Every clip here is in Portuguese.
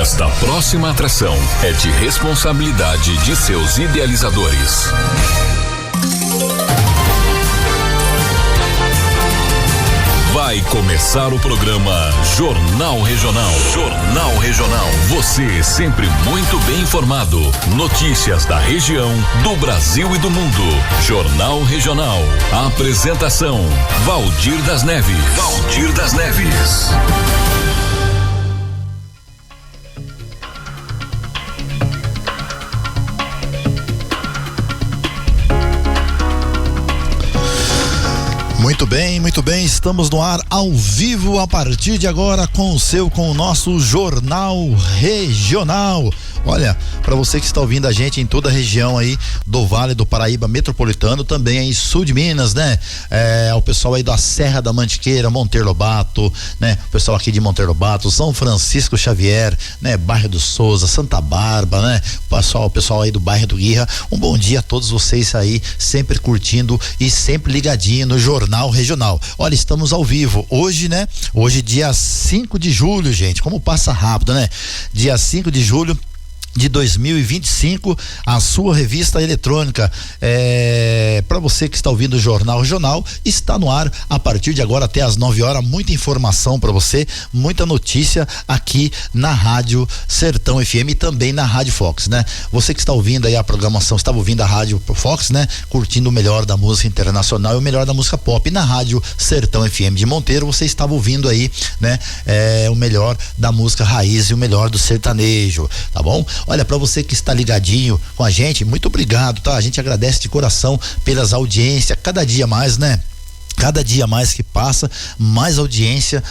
Esta próxima atração é de responsabilidade de seus idealizadores. Vai começar o programa Jornal Regional. Jornal Regional. Você sempre muito bem informado. Notícias da região, do Brasil e do mundo. Jornal Regional. Apresentação: Valdir das Neves. Valdir das Neves. Muito bem, estamos no ar ao vivo a partir de agora com o nosso Jornal Regional. Olha, para você que está ouvindo a gente em toda a região aí do Vale do Paraíba Metropolitano, também aí sul de Minas, né? O pessoal aí da Serra da Mantiqueira, Monteiro Lobato, né? O pessoal aqui de Monteiro Lobato, São Francisco Xavier, né? Bairro do Souza, Santa Bárbara, né? O pessoal aí do bairro do Guirra, um bom dia a todos vocês aí, sempre curtindo e sempre ligadinho no Jornal Regional. Olha, estamos ao vivo hoje, né? Hoje dia 5 de julho, gente, como passa rápido, né? Dia 5 de julho de 2025, a sua revista eletrônica, para você que está ouvindo o Jornal Regional, está no ar a partir de agora até às 9 horas, muita informação para você, muita notícia aqui na Rádio Sertão FM e também na Rádio Fox, né? Você que está ouvindo aí a programação, estava ouvindo a Rádio Fox, né? Curtindo o melhor da música internacional e o melhor da música pop, e na Rádio Sertão FM de Monteiro você estava ouvindo aí, né? O melhor da música raiz e o melhor do sertanejo, tá bom? Olha, para você que está ligadinho com a gente, muito obrigado, tá? A gente agradece de coração pelas audiências, cada dia mais, né? Cada dia mais que passa, mais audiência,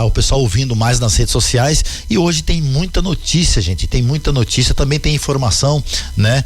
o pessoal ouvindo mais nas redes sociais, e hoje tem muita notícia, gente, tem muita notícia, também tem informação, né?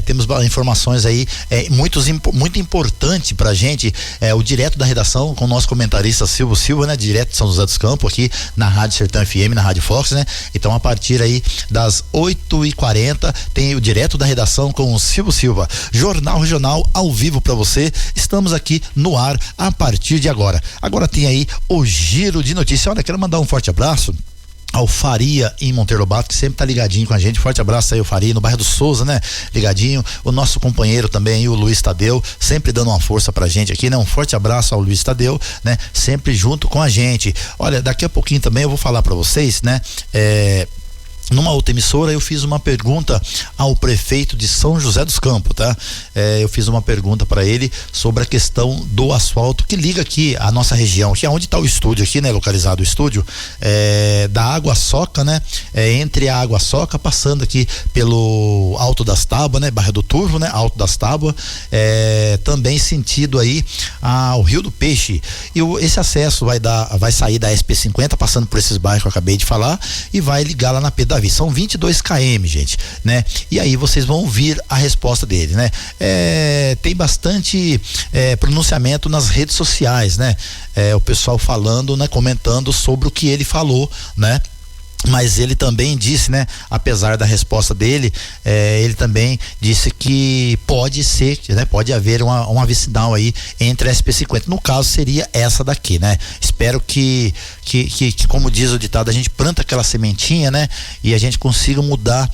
Temos informações aí, muito importante pra gente, o direto da redação com o nosso comentarista Silva, né? Direto de São José dos Campos, aqui na Rádio Sertão FM, na Rádio Fox, né? Então a partir aí das 8h40 tem o direto da redação com o Silva. Jornal Regional ao vivo pra você, estamos aqui no ar a partir de agora. Agora tem aí o giro de notícias. Olha, quero mandar um forte abraço ao Faria em Monteiro Lobato, que sempre tá ligadinho com a gente. Forte abraço aí, o Faria, no bairro do Souza, né? Ligadinho. O nosso companheiro também aí, o Luiz Tadeu, sempre dando uma força pra gente aqui, né? Um forte abraço ao Luiz Tadeu, né? Sempre junto com a gente. Olha, daqui a pouquinho também eu vou falar pra vocês, né? Numa outra emissora eu fiz uma pergunta ao prefeito de São José dos Campos, tá? Eu fiz uma pergunta para ele sobre a questão do asfalto que liga aqui a nossa região, que é onde está o estúdio aqui, né? Localizado o estúdio, da Água Soca, né? Entre a Água Soca, passando aqui pelo Alto das Tábuas, né? Bairro do Turvo, né? Alto das Tábuas, também sentido aí ao Rio do Peixe, e esse acesso vai sair da SP50, passando por esses bairros que eu acabei de falar, e vai ligar lá na Pedra Davi. São 22 km, gente, né? E aí vocês vão ouvir a resposta dele, né? Tem bastante pronunciamento nas redes sociais, né? O pessoal falando, né? Comentando sobre o que ele falou, né? Mas ele também disse, né? Apesar da resposta dele, ele também disse que pode ser, né? Pode haver uma vicinal aí entre a SP50. No caso, seria essa daqui, né? Espero que como diz o ditado, a gente planta aquela sementinha, né? E a gente consiga mudar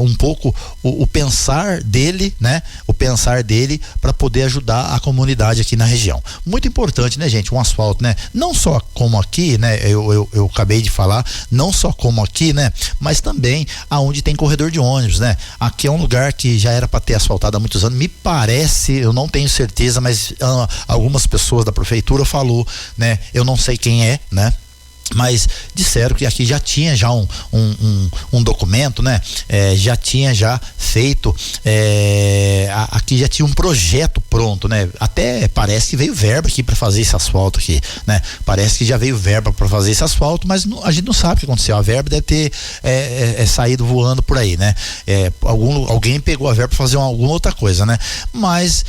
um pouco o pensar dele, né? O pensar dele para poder ajudar a comunidade aqui na região. Muito importante, né, gente? Um asfalto, né? Não só como aqui, né? Eu acabei de falar, não só como aqui, né? Mas também aonde tem corredor de ônibus, né? Aqui é um lugar que já era para ter asfaltado há muitos anos, me parece, eu não tenho certeza, mas algumas pessoas da prefeitura falou, né? Eu não sei quem é, né? Mas disseram que aqui já tinha já um documento, né? Já tinha já feito, aqui já tinha um projeto pronto, né? Até parece que veio verba aqui para fazer esse asfalto aqui, né? Parece que já veio verba para fazer esse asfalto, mas a gente não sabe o que aconteceu. A verba deve ter saído voando por aí, né? Alguém pegou a verba para fazer alguma outra coisa, né? Mas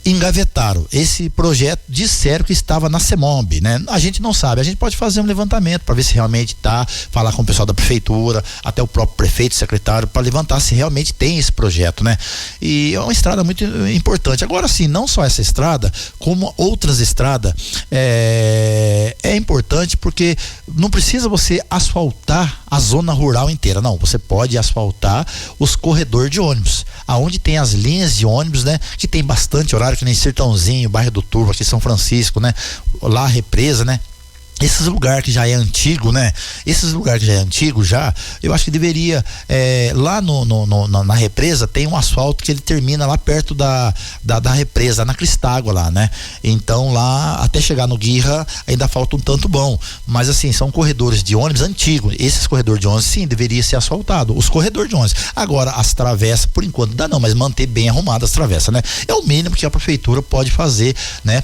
engavetaram esse projeto, disseram que estava na CEMOB, né? A gente não sabe, a gente pode fazer um levantamento para ver se realmente tá, falar com o pessoal da prefeitura, até o próprio prefeito, secretário, para levantar se realmente tem esse projeto, né? E é uma estrada muito importante. Agora sim, não só essa estrada, como outras estradas, é importante porque não precisa você asfaltar a zona rural inteira, não, você pode asfaltar os corredores de ônibus, aonde tem as linhas de ônibus, né? Que tem bastante horário, que nem Sertãozinho, bairro do Turvo, aqui São Francisco, né? Lá a Represa, né? Esses lugares que já é antigo, né? Esses lugares que já é antigo, eu acho que deveria, lá na represa tem um asfalto que ele termina lá perto da represa, na Cristágua lá, né? Então lá, até chegar no Guirra, ainda falta um tanto bom, mas assim, são corredores de ônibus antigos, esses corredores de ônibus sim, deveria ser asfaltado, os corredores de ônibus. Agora, as travessas, por enquanto dá não, mas manter bem arrumadas as travessas, né? É o mínimo que a prefeitura pode fazer, né?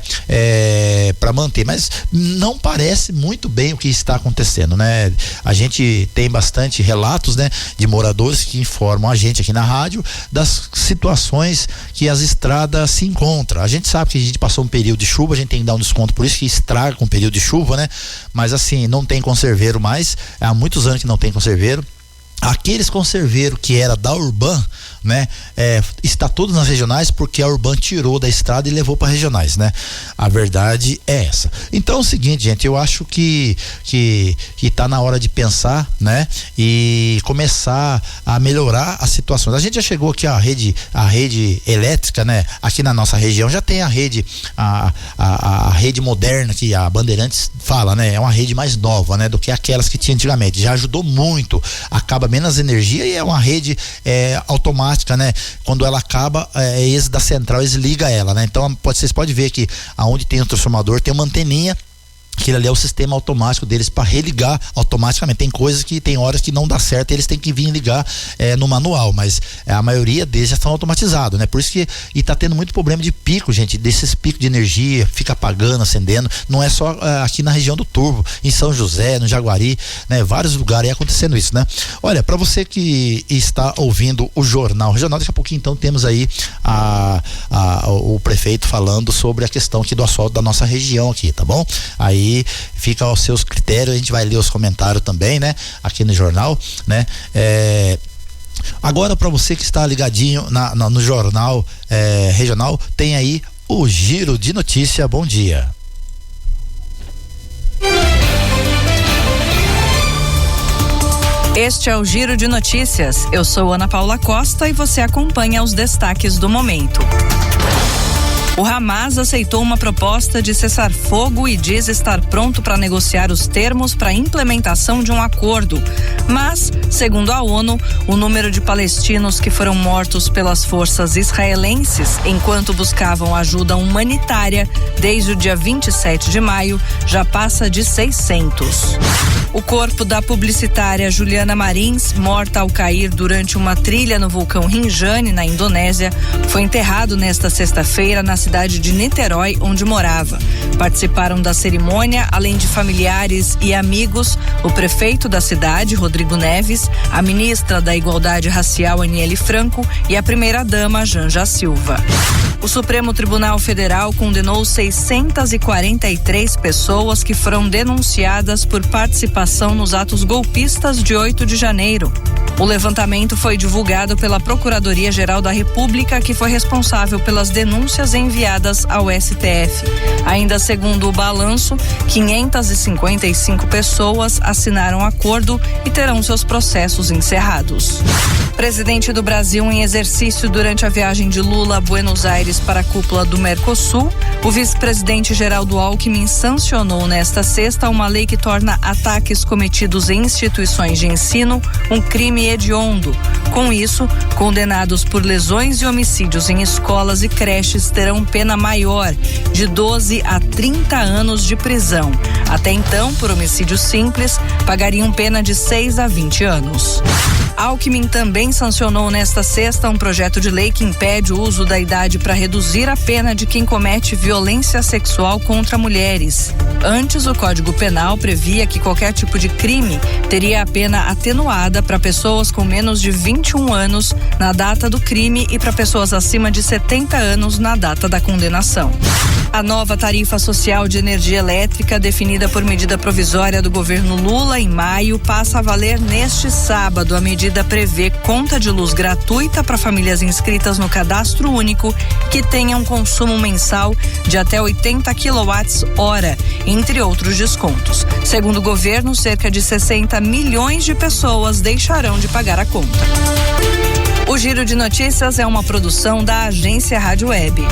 Para manter, mas não parece muito bem o que está acontecendo, né? A gente tem bastante relatos, né, de moradores que informam a gente aqui na rádio das situações que as estradas se encontram. A gente sabe que a gente passou um período de chuva, a gente tem que dar um desconto, por isso que estraga com o período de chuva, né? Mas assim, não tem conserveiro mais, há muitos anos que não tem conserveiro. Aqueles conserveiros que era da Urban, né, está todos nas regionais, porque a Urban tirou da estrada e levou para regionais, né? A verdade é essa. Então é o seguinte, gente, eu acho que tá na hora de pensar, né, e começar a melhorar as situações. A gente já chegou aqui a rede elétrica, né? Aqui na nossa região já tem a rede moderna que a Bandeirantes fala, né? É uma rede mais nova, né, do que aquelas que tinha antigamente. Já ajudou muito, acaba menos energia e é uma rede automática, né? Quando ela acaba, esse da central, eles ligam ela, né? Então vocês podem ver que aonde tem o transformador tem uma anteninha, aquilo ali é o sistema automático deles para religar automaticamente. Tem coisas que tem horas que não dá certo, eles têm que vir ligar no manual, mas a maioria deles já estão automatizados, né? Por isso que tá tendo muito problema de pico, gente, desses picos de energia, fica apagando, acendendo, não é só aqui na região do Turvo, em São José, no Jaguari, né? Vários lugares aí acontecendo isso, né? Olha, para você que está ouvindo o Jornal Regional, daqui a pouquinho então temos aí o prefeito falando sobre a questão aqui do asfalto da nossa região aqui, tá bom? Aí fica aos seus critérios, a gente vai ler os comentários também, né? Aqui no jornal, né? Agora, para você que está ligadinho no Jornal Regional, tem aí o Giro de Notícia. Bom dia. Este é o Giro de Notícias. Eu sou Ana Paula Costa e você acompanha os destaques do momento. O Hamas aceitou uma proposta de cessar-fogo e diz estar pronto para negociar os termos para a implementação de um acordo. Mas, segundo a ONU, o número de palestinos que foram mortos pelas forças israelenses enquanto buscavam ajuda humanitária desde o dia 27 de maio já passa de 600. O corpo da publicitária Juliana Marins, morta ao cair durante uma trilha no vulcão Rinjani, na Indonésia, foi enterrado nesta sexta-feira na cidade de Niterói, onde morava. Participaram da cerimônia, além de familiares e amigos, o prefeito da cidade, Rodrigo Neves, a ministra da Igualdade Racial, Aniele Franco, e a primeira-dama, Janja Silva. O Supremo Tribunal Federal condenou 643 pessoas que foram denunciadas por participação nos atos golpistas de 8 de janeiro. O levantamento foi divulgado pela Procuradoria-Geral da República, que foi responsável pelas denúncias enviadas ao STF. Ainda segundo o balanço, 555 pessoas assinaram acordo e terão seus processos encerrados. Presidente do Brasil em exercício durante a viagem de Lula a Buenos Aires para a cúpula do Mercosul, o vice-presidente Geraldo Alckmin sancionou nesta sexta uma lei que torna ataques cometidos em instituições de ensino um crime hediondo. Com isso, condenados por lesões e homicídios em escolas e creches terão pena maior, de 12 a 30 anos de prisão. Até então, por homicídio simples, pagariam pena de 6 a 20 anos. Alckmin também sancionou nesta sexta um projeto de lei que impede o uso da idade para reduzir a pena de quem comete violência sexual contra mulheres. Antes, o Código Penal previa que qualquer tipo de crime teria a pena atenuada para pessoas com menos de 21 anos na data do crime e para pessoas acima de 70 anos na data da condenação. A nova tarifa social de energia elétrica, definida por medida provisória do governo Lula em maio, passa a valer neste sábado. A medida prevê conta de luz gratuita para famílias inscritas no Cadastro Único que tenham consumo mensal de até 80 kWh, entre outros descontos. Segundo o governo, cerca de 60 milhões de pessoas deixarão de pagar a conta. O Giro de Notícias é uma produção da Agência Rádio Web.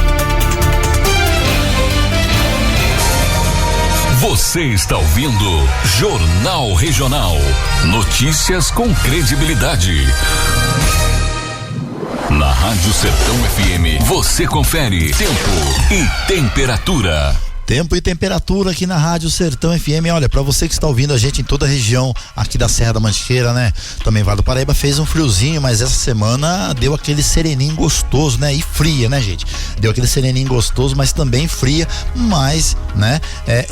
Você está ouvindo Jornal Regional. Notícias com credibilidade. Na Rádio Sertão FM, você confere tempo e temperatura. Tempo e temperatura aqui na Rádio Sertão FM. Olha, para você que está ouvindo a gente em toda a região aqui da Serra da Mantiqueira, né? Também Vale do Paraíba, fez um friozinho, mas essa semana deu aquele sereninho gostoso, né? E fria, né, gente? Deu aquele sereninho gostoso, mas também fria, mas, né?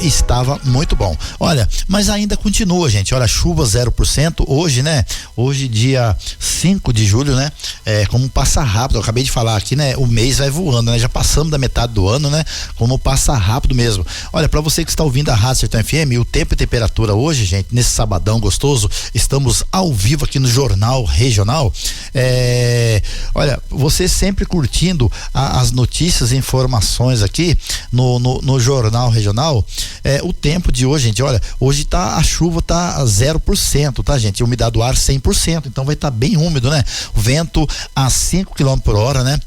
Estava muito bom. Olha, mas ainda continua, gente. Olha, chuva 0% hoje, né? Hoje, dia 5 de julho, né? Como passa rápido, eu acabei de falar aqui, né? O mês vai voando, né? Já passamos da metade do ano, né? Como passa rápido mesmo. Olha, para você que está ouvindo a Rádio Sertão FM, o tempo e temperatura hoje, gente, nesse sabadão gostoso, estamos ao vivo aqui no Jornal Regional. Olha, você sempre curtindo as notícias e informações aqui no Jornal Regional. O tempo de hoje, gente, olha, hoje a chuva tá a 0%, tá, gente? A umidade do ar 100%, então vai estar bem úmido, né? O vento a 5 km/h, né?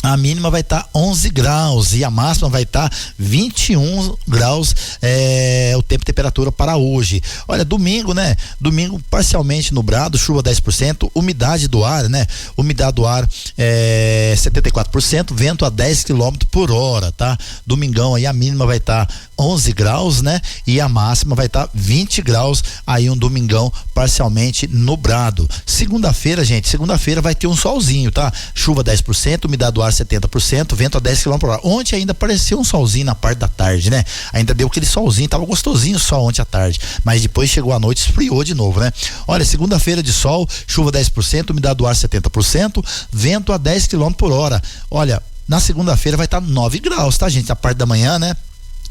A mínima vai estar 11 graus e a máxima vai estar 21 graus, o tempo e temperatura para hoje. Olha, domingo, né? Domingo parcialmente nublado, chuva 10%, umidade do ar, né? Umidade do ar 74%, vento a 10 km/h, tá? Domingão aí a mínima vai estar 11 graus, né? E a máxima vai estar 20 graus, aí um domingão parcialmente nublado. Segunda-feira, gente, segunda-feira vai ter um solzinho, tá? Chuva 10%, umidade do ar 70%, vento a 10 km/h. Ontem ainda apareceu um solzinho na parte da tarde, né? Ainda deu aquele solzinho, tava gostosinho só ontem à tarde, mas depois chegou a noite, esfriou de novo, né? Olha, segunda-feira de sol, chuva 10%, umidade do ar 70%, vento a 10 km/h. Olha, na segunda-feira vai estar 9 graus, tá, gente? Na parte da manhã, né?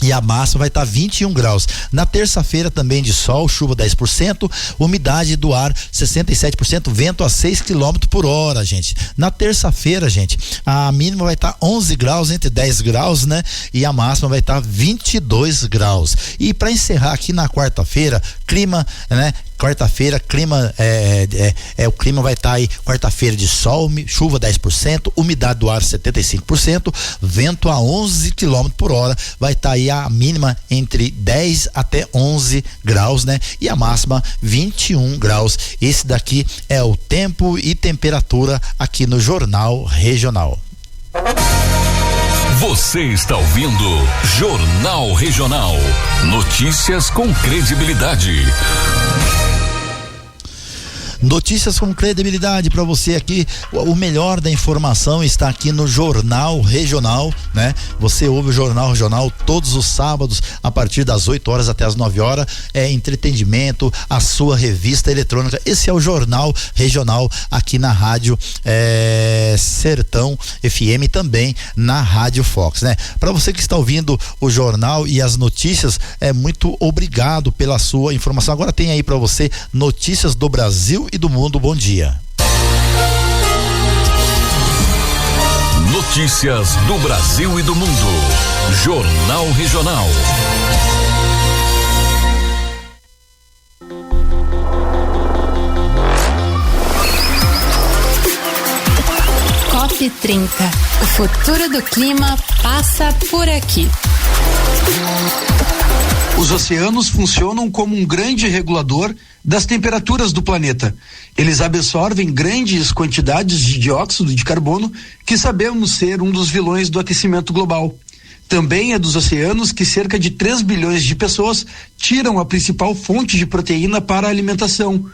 E a máxima vai estar 21 graus. Na terça-feira também de sol, chuva 10%, umidade do ar 67%, vento a 6 km/h, gente. Na terça-feira, gente, a mínima vai estar 11 graus, entre 10 graus, né? E a máxima vai estar 22 graus. E para encerrar aqui na quarta-feira, clima, né? Quarta-feira, clima, o clima vai estar aí, quarta-feira de sol, chuva 10%, umidade do ar 75%, vento a 11 km/h, vai estar aí a mínima entre 10 até 11 graus, né? E a máxima 21 graus. Esse daqui é o tempo e temperatura aqui no Jornal Regional. Você está ouvindo Jornal Regional. Notícias com credibilidade. Notícias com credibilidade para você aqui. O melhor da informação está aqui no Jornal Regional, né? Você ouve o Jornal Regional todos os sábados a partir das 8 horas até as 9 horas. Entretenimento, a sua revista eletrônica. Esse é o Jornal Regional aqui na Rádio Sertão FM, também na Rádio Fox, né? Para você que está ouvindo o jornal e as notícias, muito obrigado pela sua informação. Agora tem aí para você notícias do Brasil e do mundo. Bom dia. Notícias do Brasil e do mundo. Jornal Regional. COP30. O futuro do clima passa por aqui. Os oceanos funcionam como um grande regulador das temperaturas do planeta. Eles absorvem grandes quantidades de dióxido de carbono, que sabemos ser um dos vilões do aquecimento global. Também é dos oceanos que cerca de 3 bilhões de pessoas tiram a principal fonte de proteína para a alimentação.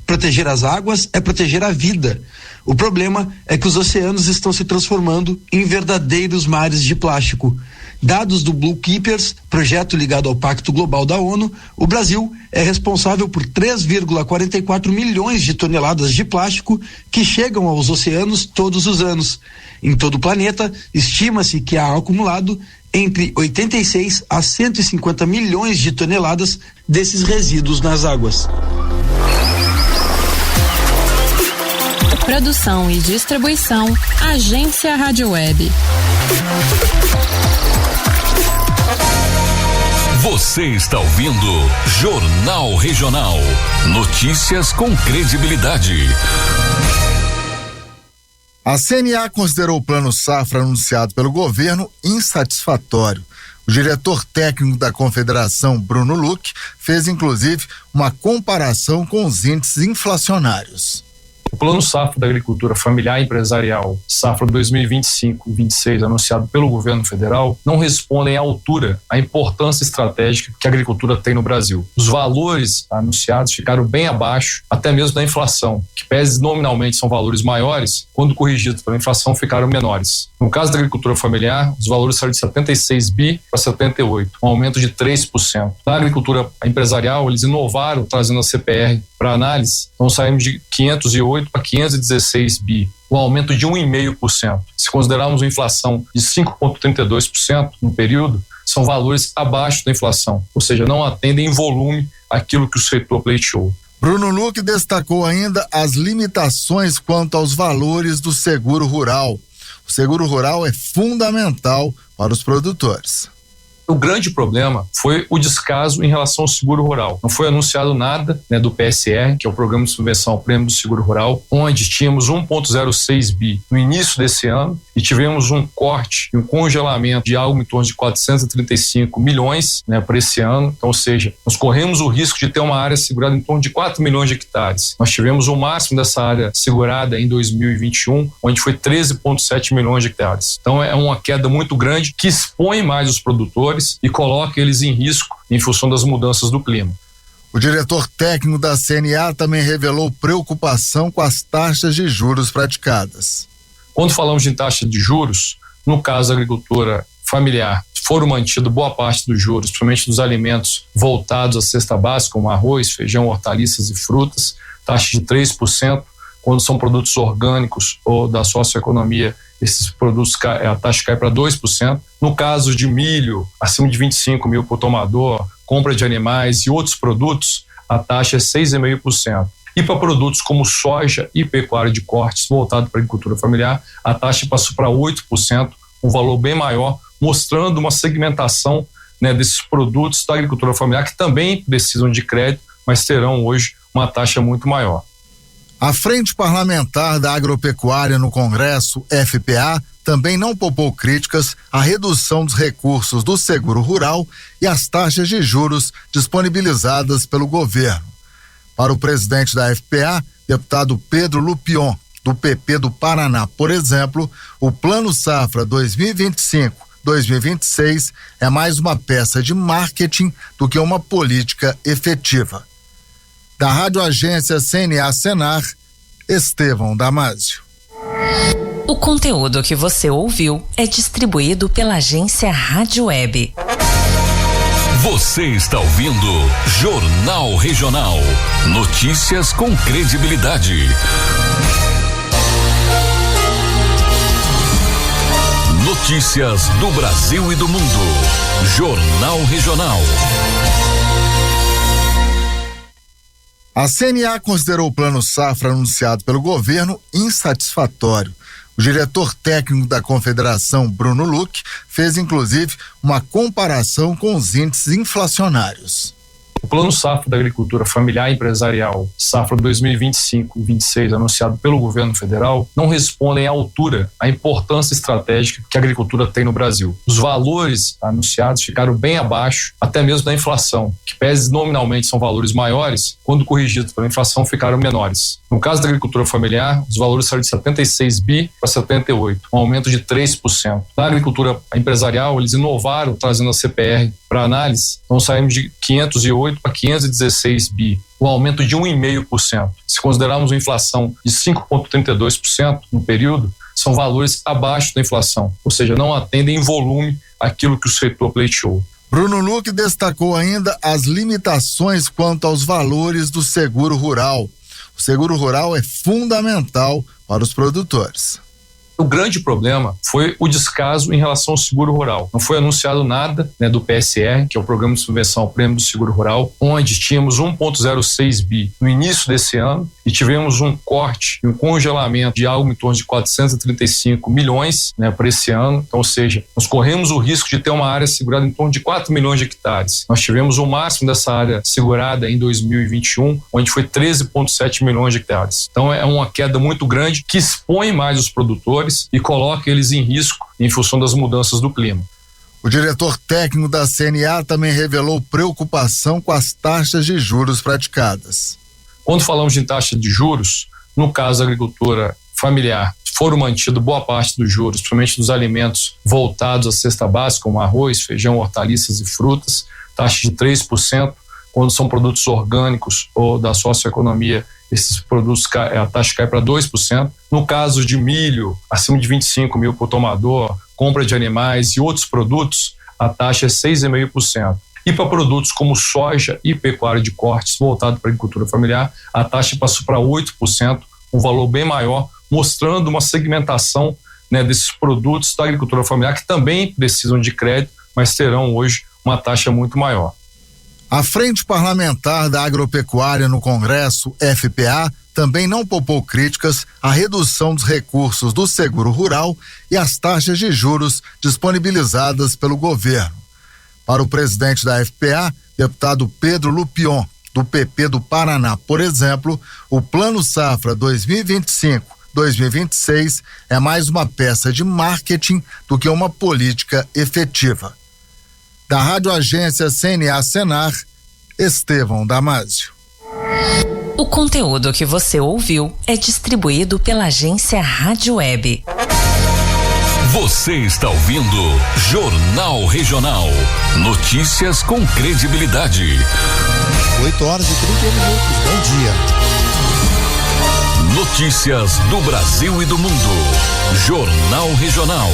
Proteger as águas é proteger a vida. O problema é que os oceanos estão se transformando em verdadeiros mares de plástico. Dados do Blue Keepers, projeto ligado ao Pacto Global da ONU, o Brasil é responsável por 3,44 milhões de toneladas de plástico que chegam aos oceanos todos os anos. Em todo o planeta, estima-se que há acumulado entre 86 a 150 milhões de toneladas desses resíduos nas águas. Produção e distribuição, Agência Rádio Web. Você está ouvindo Jornal Regional. Notícias com credibilidade. A CNA considerou o Plano Safra anunciado pelo governo insatisfatório. O diretor técnico da Confederação, Bruno Luque, fez inclusive uma comparação com os índices inflacionários. O Plano Safra da Agricultura Familiar e Empresarial, Safra 2025-26, anunciado pelo governo federal, não respondem à altura à importância estratégica que a agricultura tem no Brasil. Os valores anunciados ficaram bem abaixo, até mesmo da inflação, que pese nominalmente são valores maiores, quando corrigidos pela inflação ficaram menores. No caso da agricultura familiar, os valores saíram de 76 bi para 78, um aumento de 3%. Na agricultura empresarial, eles inovaram trazendo a CPR para análise, então saímos de 508 para 516 bi, um aumento de 1,5%. Se considerarmos uma inflação de 5,32% no período, são valores abaixo da inflação, ou seja, não atendem em volume aquilo que o setor pleiteou. Bruno Luque destacou ainda as limitações quanto aos valores do seguro rural. O seguro rural é fundamental para os produtores. O grande problema foi o descaso em relação ao seguro rural. Não foi anunciado nada, do PSR, que é o Programa de Subvenção ao Prêmio do Seguro Rural, onde tínhamos 1,06 bi no início desse ano e tivemos um corte e um congelamento de algo em torno de 435 milhões para esse ano. Então, ou seja, nós corremos o risco de ter uma área segurada em torno de 4 milhões de hectares. Nós tivemos o máximo dessa área segurada em 2021, onde foi 13,7 milhões de hectares. Então, é uma queda muito grande que expõe mais os produtores e coloca eles em risco em função das mudanças do clima. O diretor técnico da CNA também revelou preocupação com as taxas de juros praticadas. Quando falamos de taxa de juros, no caso da agricultura familiar, foram mantidos boa parte dos juros, principalmente dos alimentos voltados à cesta básica, como arroz, feijão, hortaliças e frutas, taxa de 3%. Quando são produtos orgânicos ou da socioeconomia, esses produtos, a taxa cai para 2%. No caso de milho, acima de 25 mil por tomador, compra de animais e outros produtos, a taxa é 6,5%. E para produtos como soja e pecuária de cortes, voltado para a agricultura familiar, a taxa passou para 8%, um valor bem maior, mostrando uma segmentação desses produtos da agricultura familiar que também precisam de crédito, mas terão hoje uma taxa muito maior. A Frente Parlamentar da Agropecuária no Congresso, FPA, também não poupou críticas à redução dos recursos do seguro rural e às taxas de juros disponibilizadas pelo governo. Para o presidente da FPA, deputado Pedro Lupion, do PP do Paraná, por exemplo, o Plano Safra 2025-2026 é mais uma peça de marketing do que uma política efetiva. Da Rádio Agência CNA Senar, Estevão Damásio. O conteúdo que você ouviu é distribuído pela Agência Rádio Web. Você está ouvindo Jornal Regional. Notícias com credibilidade. Notícias do Brasil e do mundo. Jornal Regional. A CNA considerou o Plano Safra anunciado pelo governo insatisfatório. O diretor técnico da Confederação, Bruno Luque, fez inclusive uma comparação com os índices inflacionários. O Plano Safra da Agricultura Familiar e Empresarial, Safra 2025-26, anunciado pelo governo federal, não respondem à altura à importância estratégica que a agricultura tem no Brasil. Os valores anunciados ficaram bem abaixo, até mesmo da inflação, que pese nominalmente são valores maiores, quando corrigidos pela inflação ficaram menores. No caso da agricultura familiar, os valores saíram de 76 bi para 78, um aumento de 3%. Na agricultura empresarial, eles inovaram trazendo a CPR para análise, então saímos de 508 208 para 516 bi, um aumento de 1,5%. Se considerarmos uma inflação de 5,32% no período, são valores abaixo da inflação, ou seja, não atendem em volume aquilo que o setor pleiteou. Bruno Luque destacou ainda as limitações quanto aos valores do seguro rural. O seguro rural é fundamental para os produtores. O grande problema foi o descaso em relação ao seguro rural. Não foi anunciado nada, do PSR, que é o Programa de Subvenção ao Prêmio do Seguro Rural, onde tínhamos 1,06 bi no início desse ano e tivemos um corte, um congelamento de algo em torno de 435 milhões para esse ano. Então, ou seja, nós corremos o risco de ter uma área segurada em torno de 4 milhões de hectares. Nós tivemos o máximo dessa área segurada em 2021, onde foi 13,7 milhões de hectares. Então, é uma queda muito grande que expõe mais os produtores e coloca eles em risco em função das mudanças do clima. O diretor técnico da CNA também revelou preocupação com as taxas de juros praticadas. Quando falamos de taxa de juros, no caso da agricultura familiar, foram mantidos boa parte dos juros, principalmente dos alimentos voltados à cesta básica, como arroz, feijão, hortaliças e frutas, taxa de 3%. Quando são produtos orgânicos ou da socioeconomia, esses produtos, a taxa cai para 2%. No caso de milho, acima de 25 mil por tomador, compra de animais e outros produtos, a taxa é 6,5%. E para produtos como soja e pecuária de cortes, voltado para a agricultura familiar, a taxa passou para 8%, um valor bem maior, mostrando uma segmentação desses produtos da agricultura familiar que também precisam de crédito, mas terão hoje uma taxa muito maior. A Frente Parlamentar da Agropecuária no Congresso, FPA, também não poupou críticas à redução dos recursos do seguro rural e às taxas de juros disponibilizadas pelo governo. Para o presidente da FPA, deputado Pedro Lupion, do PP do Paraná, por exemplo, o Plano Safra 2025-2026 é mais uma peça de marketing do que uma política efetiva. Da Rádio Agência CNA Senar, Estevão Damásio. O conteúdo que você ouviu é distribuído pela agência Rádio Web. Você está ouvindo Jornal Regional. Notícias com credibilidade. 8h30. Bom dia. Notícias do Brasil e do mundo. Jornal Regional.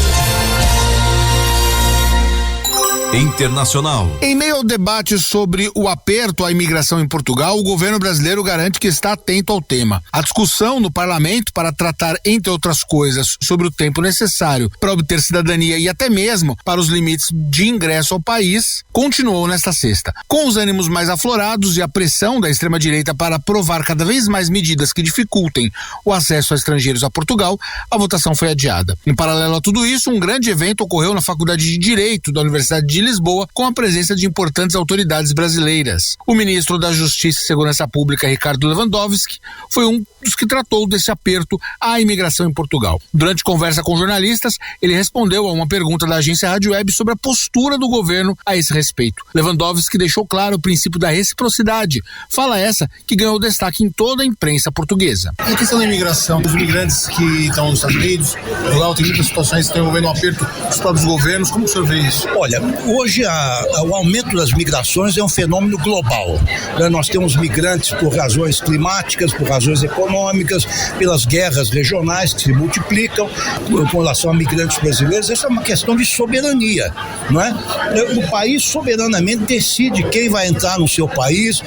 Internacional. Em meio ao debate sobre o aperto à imigração em Portugal, o governo brasileiro garante que está atento ao tema. A discussão no parlamento para tratar, entre outras coisas, sobre o tempo necessário para obter cidadania e até mesmo para os limites de ingresso ao país, continuou nesta sexta. Com os ânimos mais aflorados e a pressão da extrema-direita para aprovar cada vez mais medidas que dificultem o acesso a estrangeiros a Portugal, a votação foi adiada. Em paralelo a tudo isso, um grande evento ocorreu na Faculdade de Direito da Universidade de Lisboa, com a presença de importantes autoridades brasileiras. O ministro da Justiça e Segurança Pública, Ricardo Lewandowski, foi um dos que tratou desse aperto à imigração em Portugal. Durante conversa com jornalistas, ele respondeu a uma pergunta da agência Rádio Web sobre a postura do governo a esse respeito. Lewandowski deixou claro o princípio da reciprocidade, fala essa que ganhou destaque em toda a imprensa portuguesa. A questão da imigração, os imigrantes que estão nos Estados Unidos, Portugal, tem muitas situações que estão envolvendo um aperto dos próprios governos, como o senhor vê isso? Olha, hoje o aumento das migrações é um fenômeno global. Nós temos migrantes por razões climáticas, por razões econômicas, pelas guerras regionais que se multiplicam. Com relação a migrantes brasileiros, essa é uma questão de soberania, não é? O país soberanamente decide quem vai entrar no seu país,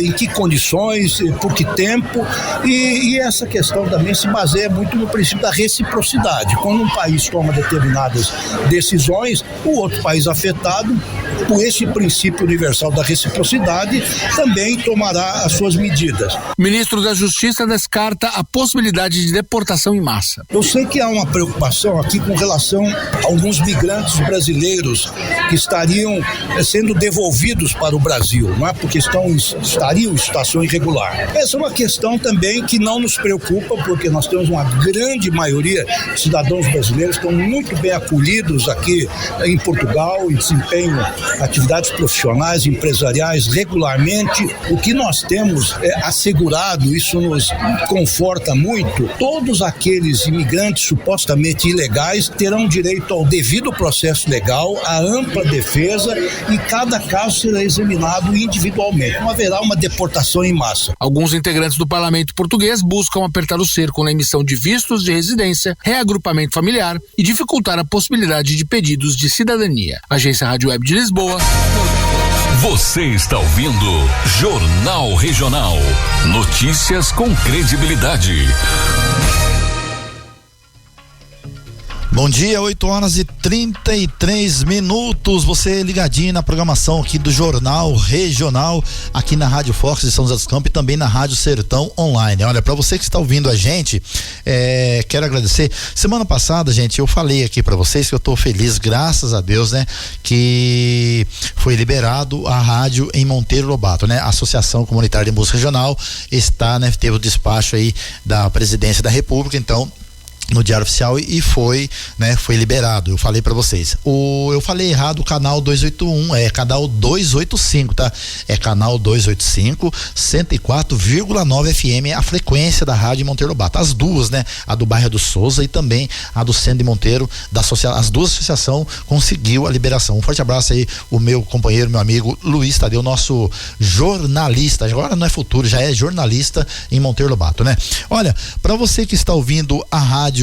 em que condições, por que tempo, e essa questão também se baseia muito no princípio da reciprocidade. Quando um país toma determinadas decisões, o outro país afetado, por esse princípio universal da reciprocidade, também tomará as suas medidas. O ministro da Justiça descarta a possibilidade de deportação em massa. Eu sei que há uma preocupação aqui com relação a alguns migrantes brasileiros que estariam sendo devolvidos para o Brasil, não é? Porque estariam em situação irregular. Essa é uma questão também que não nos preocupa, porque nós temos uma grande maioria de cidadãos brasileiros que estão muito bem acolhidos aqui em Portugal, e desempenham atividades profissionais, empresariais regularmente. O que nós temos assegurado, isso nos conforta muito, todos aqueles imigrantes supostamente ilegais terão direito ao devido processo legal, à ampla defesa, e cada caso será examinado individualmente. Não haverá uma deportação em massa. Alguns integrantes do parlamento português buscam apertar o cerco na emissão de vistos de residência, reagrupamento familiar e dificultar a possibilidade de pedidos de cidadania. Agência Rádio Web de Lisboa. Você está ouvindo Jornal Regional. Notícias com credibilidade. Bom dia, 8h33. Você ligadinho na programação aqui do Jornal Regional, aqui na Rádio Fox de São José dos Campos e também na Rádio Sertão Online. Olha, para você que está ouvindo a gente, quero agradecer. Semana passada, gente, eu falei aqui para vocês que eu tô feliz, graças a Deus, né, que foi liberado a rádio em Monteiro Lobato, né? A Associação Comunitária de Música Regional está, né, teve o despacho aí da Presidência da República, então, no Diário Oficial, e foi liberado. Eu falei pra vocês. Eu falei errado, o canal 281, é canal 285, tá? É canal 285, 104,9 FM, a frequência da rádio Monteiro Lobato. As duas, né? A do bairro do Souza e também a do Centro de Monteiro, as duas associações conseguiu a liberação. Um forte abraço aí, o meu companheiro, meu amigo Luiz Tadeu, nosso jornalista, agora não é futuro, já é jornalista em Monteiro Lobato, né? Olha, pra você que está ouvindo a rádio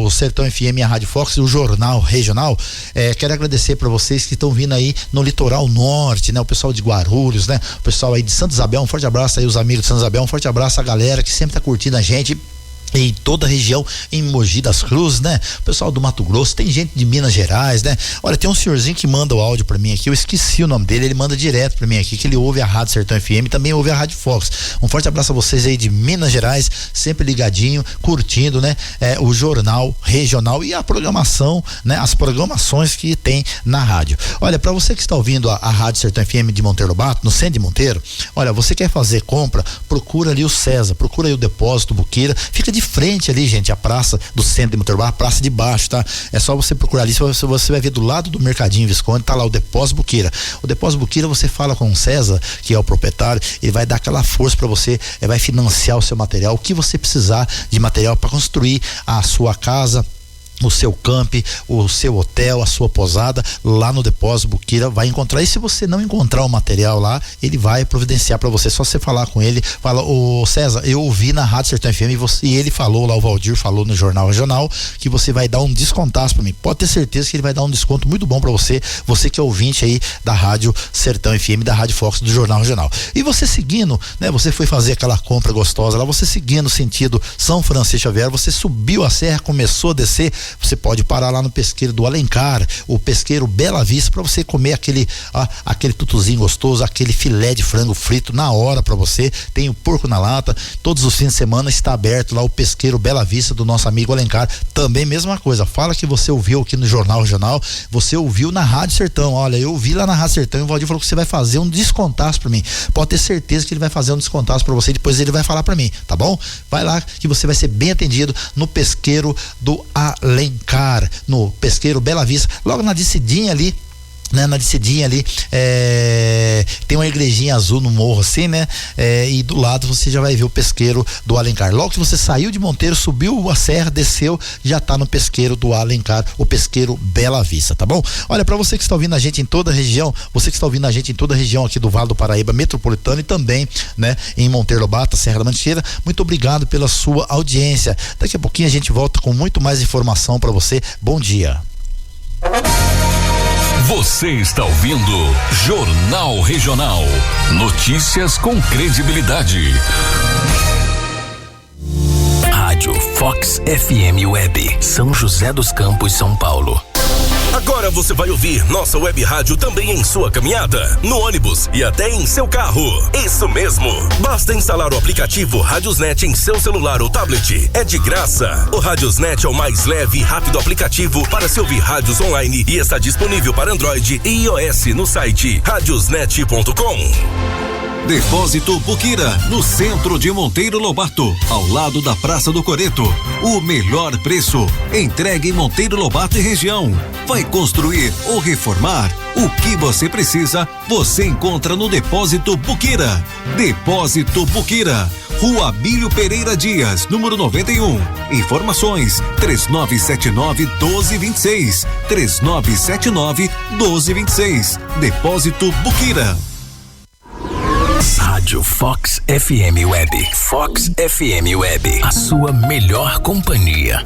Sertão FM e a Rádio Fox, o Jornal Regional, quero agradecer para vocês que estão vindo aí no litoral norte, né? O pessoal de Guarulhos, né? O pessoal aí de Santa Isabel, um forte abraço aí, os amigos de Santa Isabel, um forte abraço à galera que sempre tá curtindo a gente em toda a região, em Mogi das Cruzes, né? O pessoal do Mato Grosso, tem gente de Minas Gerais, né? Olha, tem um senhorzinho que manda o áudio pra mim aqui, eu esqueci o nome dele, ele manda direto pra mim aqui, que ele ouve a Rádio Sertão FM, também ouve a Rádio Fox. Um forte abraço a vocês aí de Minas Gerais, sempre ligadinho, curtindo, né? O Jornal Regional e a programação, né? As programações que tem na rádio. Olha, pra você que está ouvindo a Rádio Sertão FM de Monteiro Lobato, no centro de Monteiro, olha, você quer fazer compra, procura ali o César, procura aí o Depósito Buquira, fica de frente ali, gente, a praça do centro de Monteiro Lobato, a praça de baixo, tá? É só você procurar ali, você vai ver do lado do Mercadinho Visconde, tá lá o Depósito Buquira. O Depósito Buquira, você fala com o César, que é o proprietário, ele vai dar aquela força para você, vai financiar o seu material, o que você precisar de material para construir a sua casa, o seu camp, o seu hotel, a sua posada, lá no Depósito Buquira vai encontrar. E se você não encontrar o material lá, ele vai providenciar para você, só você falar com ele, fala: ô César, eu ouvi na Rádio Sertão FM e ele falou lá, o Valdir falou no Jornal Regional, que você vai dar um descontaço para mim. Pode ter certeza que ele vai dar um desconto muito bom para você que é ouvinte aí da Rádio Sertão FM, da Rádio Fox, do Jornal Regional. E você seguindo, né, você foi fazer aquela compra gostosa lá, você seguindo sentido São Francisco Xavier, você subiu a serra, começou a descer, você pode parar lá no pesqueiro do Alencar, o pesqueiro Bela Vista, para você comer aquele tutuzinho gostoso, aquele filé de frango frito na hora para você. Tem o porco na lata, todos os fins de semana está aberto lá o pesqueiro Bela Vista do nosso amigo Alencar. Também mesma coisa, fala que você ouviu aqui no Jornal Regional, você ouviu na Rádio Sertão. Olha, eu ouvi lá na Rádio Sertão e o Valdir falou que você vai fazer um descontaço para mim. Pode ter certeza que ele vai fazer um descontaço para você e depois ele vai falar para mim, tá bom? Vai lá que você vai ser bem atendido no pesqueiro do Alencar, no pesqueiro Bela Vista, logo na descidinha ali, né? Na descidinha ali, tem uma igrejinha azul no morro assim, né? E do lado você já vai ver o pesqueiro do Alencar. Logo que você saiu de Monteiro, subiu a serra, desceu, já tá no pesqueiro do Alencar, o pesqueiro Bela Vista, tá bom? Olha, para você que está ouvindo a gente em toda a região, aqui do Vale do Paraíba Metropolitano e também, né, em Monteiro Lobato, Serra da Mantiqueira, muito obrigado pela sua audiência. Daqui a pouquinho a gente volta com muito mais informação para você. Bom dia. Você está ouvindo Jornal Regional. Notícias com credibilidade. Rádio Fox FM Web, São José dos Campos, São Paulo. Agora você vai ouvir nossa web rádio também em sua caminhada, no ônibus e até em seu carro. Isso mesmo! Basta instalar o aplicativo Radiosnet em seu celular ou tablet. É de graça. O Radiosnet é o mais leve e rápido aplicativo para se ouvir rádios online e está disponível para Android e iOS no site radiosnet.com. Depósito Buquira, no centro de Monteiro Lobato, ao lado da Praça do Coreto. O melhor preço. Entregue em Monteiro Lobato e região. Vai construir ou reformar? O que você precisa, você encontra no Depósito Buquira. Depósito Buquira, Rua Abílio Pereira Dias, número 91. Informações 3979-1226. 3979-1226. Depósito Buquira. Rádio Fox FM Web. Fox FM Web. A sua melhor companhia.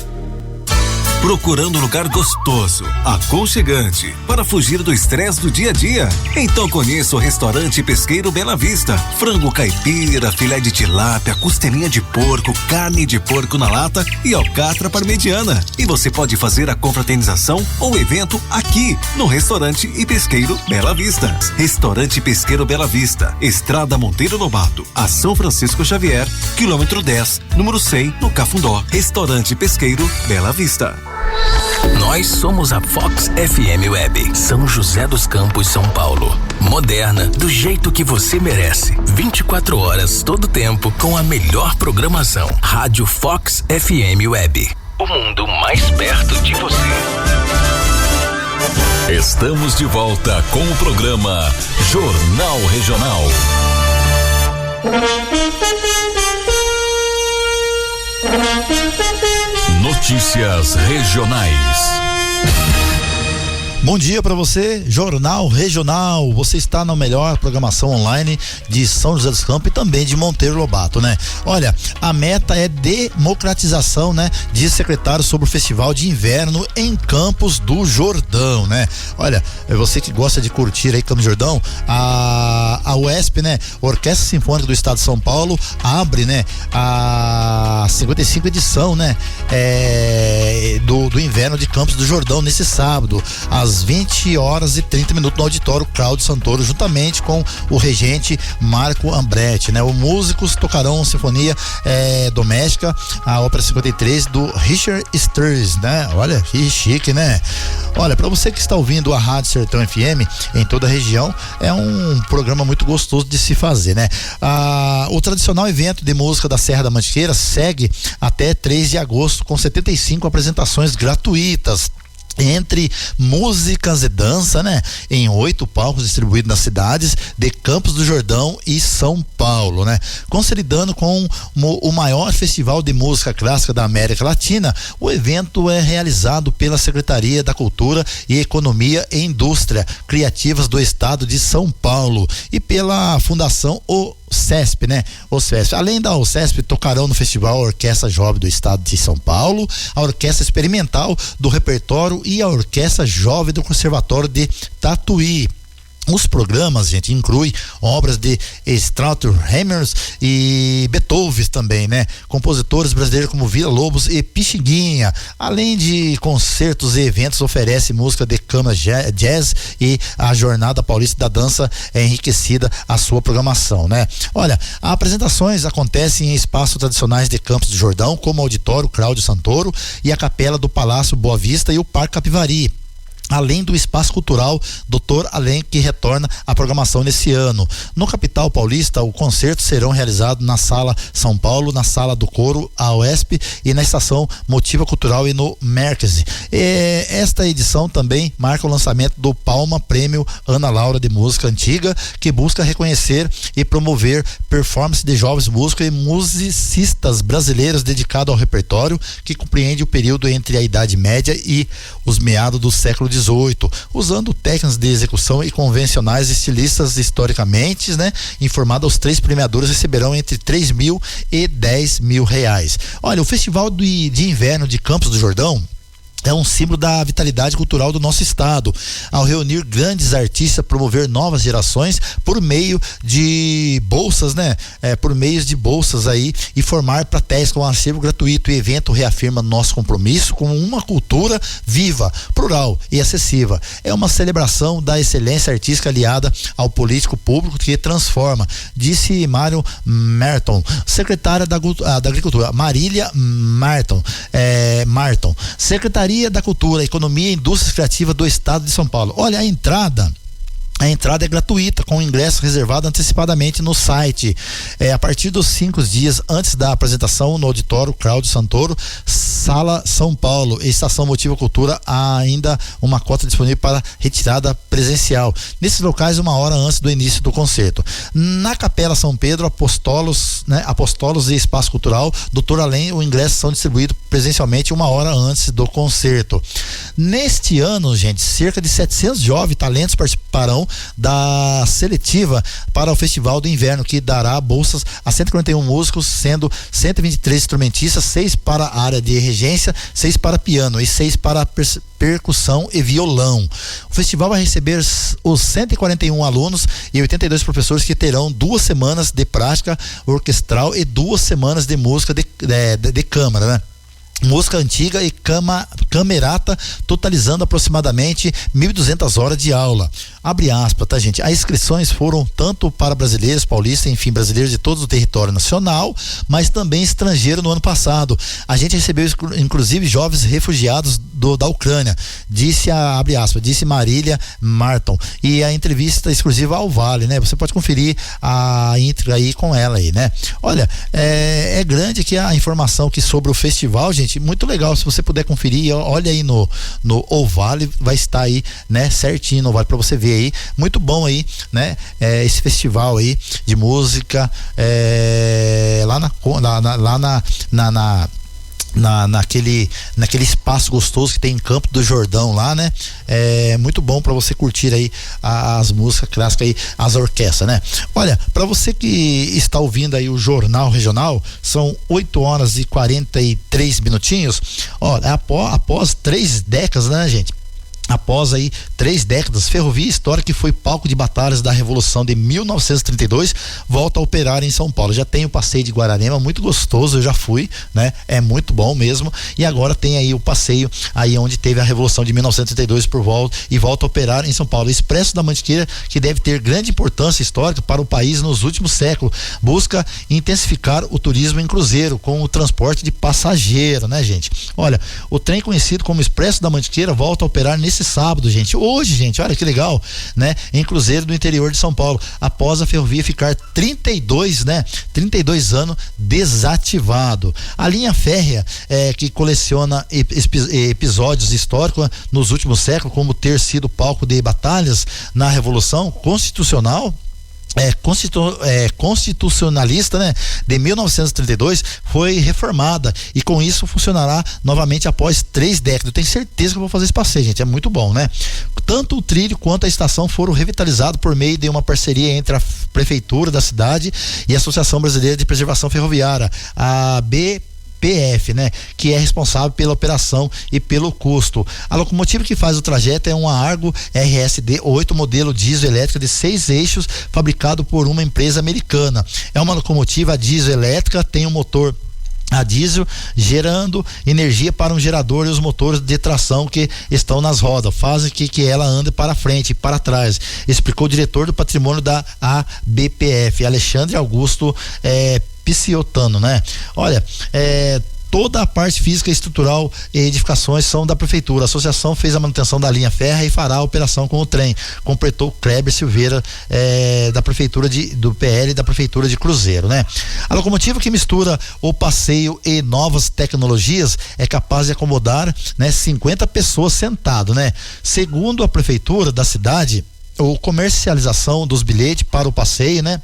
Procurando um lugar gostoso, aconchegante, para fugir do estresse do dia a dia? Então conheça o Restaurante Pesqueiro Bela Vista. Frango caipira, filé de tilápia, costelinha de porco, carne de porco na lata e alcatra parmegiana. E você pode fazer a confraternização ou evento aqui no Restaurante e Pesqueiro Bela Vista. Restaurante Pesqueiro Bela Vista, Estrada Monteiro Lobato, a São Francisco Xavier, quilômetro 10, número 100, no Cafundó. Restaurante Pesqueiro Bela Vista. Nós somos a Fox FM Web, São José dos Campos, São Paulo. Moderna, do jeito que você merece. 24 horas, todo tempo, com a melhor programação. Rádio Fox FM Web. O mundo mais perto de você. Estamos de volta com o programa Jornal Regional. Notícias regionais. Bom dia para você, Jornal Regional. Você está na melhor programação online de São José dos Campos e também de Monteiro Lobato, né? Olha, a meta é democratização, né? Diz secretário sobre o Festival de Inverno em Campos do Jordão, né? Olha, você que gosta de curtir aí Campos do Jordão, a UESP, né? Orquestra Sinfônica do Estado de São Paulo abre, né? A 55ª edição, né? Do Inverno de Campos do Jordão nesse sábado, às 20h30 no auditório Cláudio Santoro, juntamente com o regente Marco Ambretti, né? Os músicos tocarão sinfonia doméstica, a ópera 53 do Richard Strauss, né? Olha que chique, né? Olha, para você que está ouvindo a Rádio Sertão FM em toda a região, é um programa muito gostoso de se fazer, né? O tradicional evento de música da Serra da Mantiqueira segue até 3 de agosto com 75 apresentações gratuitas, entre músicas e dança, né? Em 8 palcos distribuídos nas cidades de Campos do Jordão e São Paulo, né? Consolidando com o maior festival de música clássica da América Latina, o evento é realizado pela Secretaria da Cultura e Economia e Indústria Criativas do Estado de São Paulo e pela Fundação OCESP, né? OCESP. Além da OCESP, tocarão no festival a Orquestra Jovem do Estado de São Paulo, a Orquestra Experimental do Repertório e a Orquestra Jovem do Conservatório de Tatuí. Os programas, gente, incluem obras de Strauss-Hamers e Beethoven também, né? Compositores brasileiros como Vila Lobos e Pixinguinha. Além de concertos e eventos, oferece música de cama jazz e a Jornada Paulista da Dança é enriquecida a sua programação, né? Olha, as apresentações acontecem em espaços tradicionais de Campos do Jordão, como o Auditório Cláudio Santoro e a Capela do Palácio Boa Vista e o Parque Capivari, além do Espaço Cultural Dr. Além, que retorna à programação nesse ano. No Capital Paulista, o concerto serão realizados na Sala São Paulo, na Sala do Coro, a UESP, e na Estação Motiva Cultural e no Merkez. Esta edição também marca o lançamento do Palma Prêmio Ana Laura de Música Antiga, que busca reconhecer e promover performance de jovens músicos e musicistas brasileiros dedicados ao repertório, que compreende o período entre a Idade Média e os meados do século XVIII, usando técnicas de execução e convencionais estilistas historicamente, né? Informado, os 3 premiadores receberão entre 3 mil e 10 mil reais. Olha, o Festival de Inverno de Campos do Jordão é um símbolo da vitalidade cultural do nosso estado, ao reunir grandes artistas, promover novas gerações por meio de bolsas, né? Por meio de bolsas aí, e formar plateias com um acervo gratuito. O evento reafirma nosso compromisso com uma cultura viva, plural e acessível. É uma celebração da excelência artística aliada ao político público que transforma, disse Mário Merton, secretária da Agricultura, Marília Marton, Secretaria da Cultura, Economia e Indústrias Criativas do Estado de São Paulo. Olha, a entrada A entrada é gratuita, com o ingresso reservado antecipadamente no site. A partir dos 5 dias antes da apresentação no auditório Cláudio Santoro, Sala São Paulo, Estação Motiva Cultura, há ainda uma cota disponível para retirada presencial. Nesses locais, 1 hora antes do início do concerto. Na Capela São Pedro, Apostolos e Espaço Cultural, Doutor Além, o ingresso são distribuídos presencialmente 1 hora antes do concerto. Neste ano, gente, cerca de 700 jovens talentos participarão da seletiva para o Festival do Inverno, que dará bolsas a 141 músicos, sendo 123 instrumentistas, 6 para a área de regência, 6 para piano e 6 para percussão e violão. O festival vai receber os 141 alunos e 82 professores, que terão 2 semanas de prática orquestral e 2 semanas de música de câmara, né? Música antiga e camerata, totalizando aproximadamente 1.200 horas de aula. Abre aspas, tá, gente? As inscrições foram tanto para brasileiros, paulistas, enfim, brasileiros de todo o território nacional, mas também estrangeiros no ano passado. A gente recebeu, inclusive, jovens refugiados da Ucrânia, disse disse Marília Marton. E a entrevista exclusiva ao Vale, né? Você pode conferir a intro aí com ela aí, né? Olha, é grande aqui a informação que sobre o festival, gente, muito legal. Se você puder conferir, olha aí no Ovale, vai estar aí, né, certinho no Ovale para você ver aí. Muito bom aí, né, esse festival aí de música, naquele espaço gostoso que tem em Campo do Jordão lá, né? É muito bom para você curtir aí as músicas clássicas aí, as orquestras, né? Olha, para você que está ouvindo aí o Jornal Regional, são 8 horas e 43 minutinhos. Olha, após 3 décadas, né, gente? Após aí 3 décadas, Ferrovia Histórica, que foi palco de batalhas da Revolução de 1932, volta a operar em São Paulo. Já tem o passeio de Guararema, muito gostoso, eu já fui, né? É muito bom mesmo. E agora tem aí o passeio aí onde teve a Revolução de 1932 volta a operar em São Paulo. Expresso da Mantiqueira, que deve ter grande importância histórica para o país nos últimos séculos, busca intensificar o turismo em cruzeiro com o transporte de passageiro, né, gente? Olha, o trem conhecido como Expresso da Mantiqueira volta a operar nesse sábado, gente. Hoje, gente, olha que legal, né? Em cruzeiro do interior de São Paulo, após a ferrovia ficar 32 anos desativado. A linha férrea, que coleciona episódios históricos nos últimos séculos, como ter sido palco de batalhas na Revolução Constitucional, constitucionalista, né, de 1932, foi reformada e com isso funcionará novamente após 3 décadas. Eu tenho certeza que eu vou fazer esse passeio, gente, é muito bom, né? Tanto o trilho quanto a estação foram revitalizados por meio de uma parceria entre a prefeitura da cidade e a Associação Brasileira de Preservação Ferroviária, a BPF, né, que é responsável pela operação e pelo custo. A locomotiva que faz o trajeto é uma Argo RSD 8 modelo diesel elétrica de 6 eixos, fabricado por uma empresa americana. É uma locomotiva diesel elétrica, tem um motor a diesel gerando energia para um gerador e os motores de tração que estão nas rodas fazem que ela ande para frente e para trás, explicou o diretor do patrimônio da ABPF, Alexandre Augusto Piciotano, né? Olha, toda a parte física, estrutural e edificações são da prefeitura. A associação fez a manutenção da linha férrea e fará a operação com o trem, completou Kleber Silveira, da prefeitura do PL da prefeitura de Cruzeiro, né? A locomotiva, que mistura o passeio e novas tecnologias, é capaz de acomodar, né, 50 pessoas sentado, né? Segundo a prefeitura da cidade, a comercialização dos bilhetes para o passeio, né,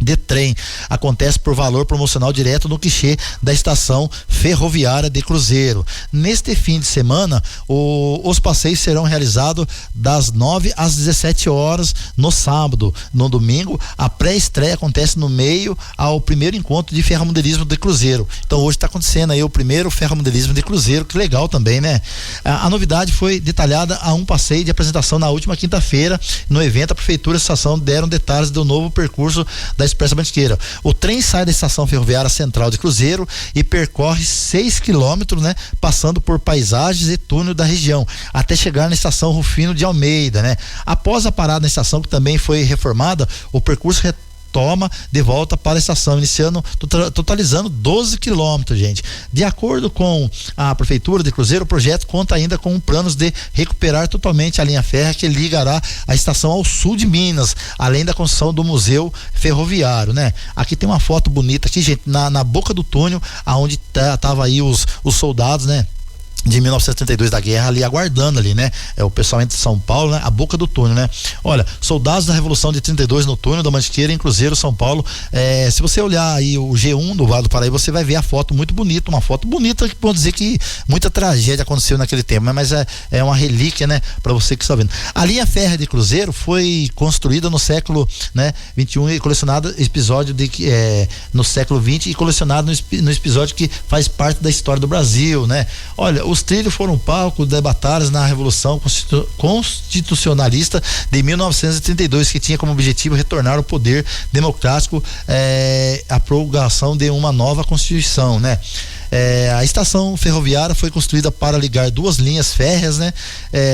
de trem acontece por valor promocional direto no guichê da estação ferroviária de Cruzeiro. Neste fim de semana, os passeios serão realizados das 9 às 17 horas no sábado. No domingo, a pré-estreia acontece no meio ao primeiro encontro de ferromodelismo de Cruzeiro. Então hoje está acontecendo aí o primeiro ferromodelismo de Cruzeiro, que legal também, né? A novidade foi detalhada a um passeio de apresentação na última quinta-feira. No evento, a prefeitura e a estação deram detalhes do novo percurso da Expressa Mantiqueira. O trem sai da estação ferroviária central de Cruzeiro e percorre 6 quilômetros, né, passando por paisagens e túnel da região, até chegar na estação Rufino de Almeida, né? Após a parada na estação, que também foi reformada, o percurso retoma de volta para a estação, iniciando, totalizando 12 quilômetros, gente. De acordo com a Prefeitura de Cruzeiro, o projeto conta ainda com planos de recuperar totalmente a linha férrea que ligará a estação ao sul de Minas, além da construção do museu ferroviário, né? Aqui tem uma foto bonita aqui, gente, na boca do túnel, aonde tava aí os soldados, né? De 1932 da guerra ali aguardando ali, né? É o pessoal entre São Paulo, né? A boca do túnel, né? Olha, soldados da Revolução de 32 no túnel da Mantiqueira em Cruzeiro, São Paulo. Se você olhar aí o G1 do Vale do Paraíba, você vai ver a foto muito bonita, uma foto bonita que pode dizer que muita tragédia aconteceu naquele tempo, mas é uma relíquia, né? Para você que está vendo. A linha férrea de Cruzeiro foi construída no século, né, 21 e colecionada no século 20 e colecionada no episódio que faz parte da história do Brasil, né? Olha, os trilhos foram palco de batalhas na Revolução Constitucionalista de 1932, que tinha como objetivo retornar ao poder democrático, a promulgação de uma nova Constituição, né? A estação ferroviária foi construída para ligar duas linhas férreas, né?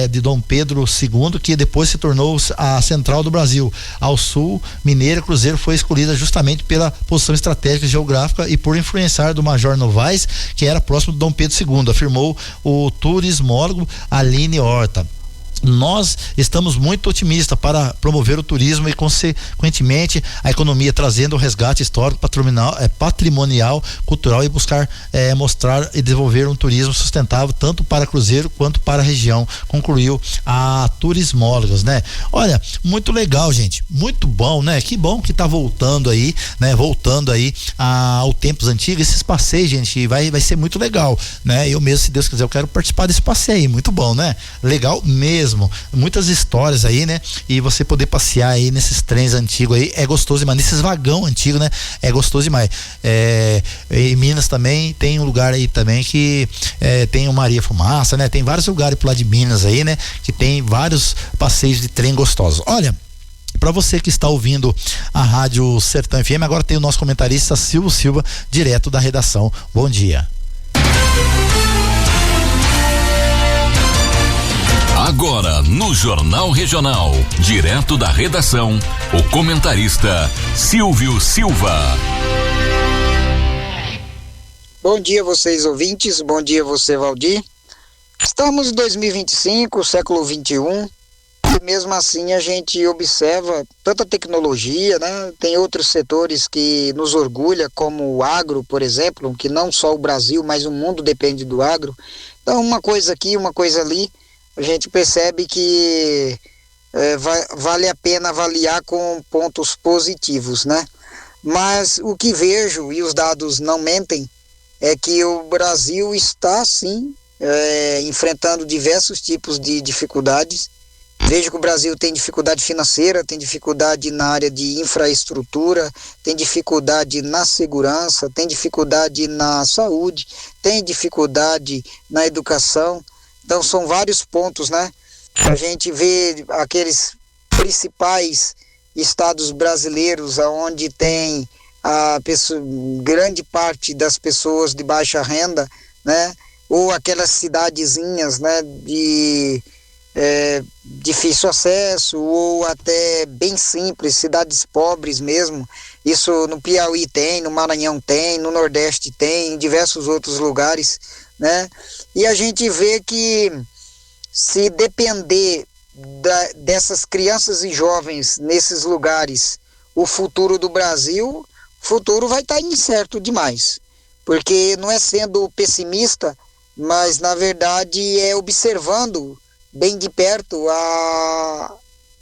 De Dom Pedro II, que depois se tornou a central do Brasil. Ao sul, Mineira Cruzeiro foi escolhida justamente pela posição estratégica e geográfica e por influenciar do Major Novaes, que era próximo de Dom Pedro II, afirmou o turismólogo Aline Horta. Nós estamos muito otimistas para promover o turismo e, consequentemente, a economia, trazendo o resgate histórico, patrimonial, cultural e buscar mostrar e desenvolver um turismo sustentável tanto para Cruzeiro quanto para a região, concluiu a turismólogas, né? Olha, muito legal, gente, muito bom, né? Que bom que tá voltando aí, né? Voltando aí ao tempos antigos, esses passeios, gente, vai ser muito legal, né? Eu mesmo, se Deus quiser, eu quero participar desse passeio, muito bom, né? Legal mesmo. Muitas histórias aí, né? E você poder passear aí nesses trens antigos aí é gostoso demais, nesses vagão antigos, né? É gostoso demais. Em Minas também tem um lugar aí também que tem o Maria Fumaça, né? Tem vários lugares por lá de Minas aí, né? Que tem vários passeios de trem gostosos. Olha, para você que está ouvindo a Rádio Sertão FM, agora tem o nosso comentarista Silvio Silva, direto da redação. Bom dia. Agora, no Jornal Regional, direto da redação, o comentarista Silvio Silva. Bom dia, vocês ouvintes, bom dia você, Valdir. Estamos em 2025, século 21, e mesmo assim a gente observa tanta tecnologia, né? Tem outros setores que nos orgulha, como o agro, por exemplo, que não só o Brasil, mas o mundo depende do agro. Então, uma coisa aqui, uma coisa ali, a gente percebe que vale a pena avaliar com pontos positivos, né? Mas o que vejo, e os dados não mentem, é que o Brasil está, sim, enfrentando diversos tipos de dificuldades. Vejo que o Brasil tem dificuldade financeira, tem dificuldade na área de infraestrutura, tem dificuldade na segurança, tem dificuldade na saúde, tem dificuldade na educação. Então são vários pontos, né? A gente vê aqueles principais estados brasileiros onde tem grande parte das pessoas de baixa renda, né? Ou aquelas cidadezinhas, né? De difícil acesso, ou até bem simples, cidades pobres mesmo. Isso no Piauí tem, no Maranhão tem, no Nordeste tem, em diversos outros lugares, né? E a gente vê que se depender dessas crianças e jovens nesses lugares, o futuro do Brasil, o futuro vai estar incerto demais, porque não é sendo pessimista, mas na verdade é observando bem de perto a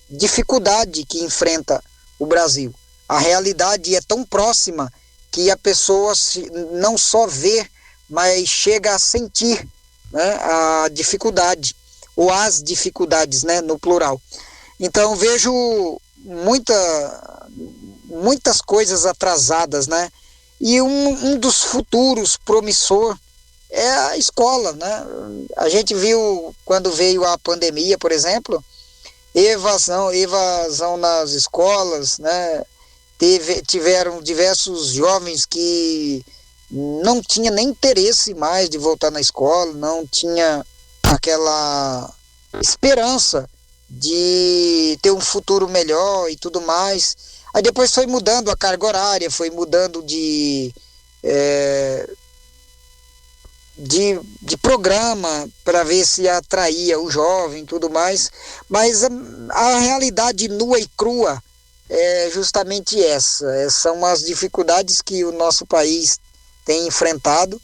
dificuldade que enfrenta o Brasil. A realidade é tão próxima que a pessoa não só vê, mas chega a sentir, né, a dificuldade, ou as dificuldades, né, no plural. Então vejo muitas coisas atrasadas, né? E um dos futuros promissor é a escola, né? A gente viu quando veio a pandemia, por exemplo, evasão nas escolas, né? Tiveram diversos jovens que não tinha nem interesse mais de voltar na escola, não tinha aquela esperança de ter um futuro melhor e tudo mais. Aí depois foi mudando a carga horária, foi mudando de programa para ver se atraía o jovem e tudo mais, mas a realidade nua e crua é justamente essa. São as dificuldades que o nosso país tem enfrentado,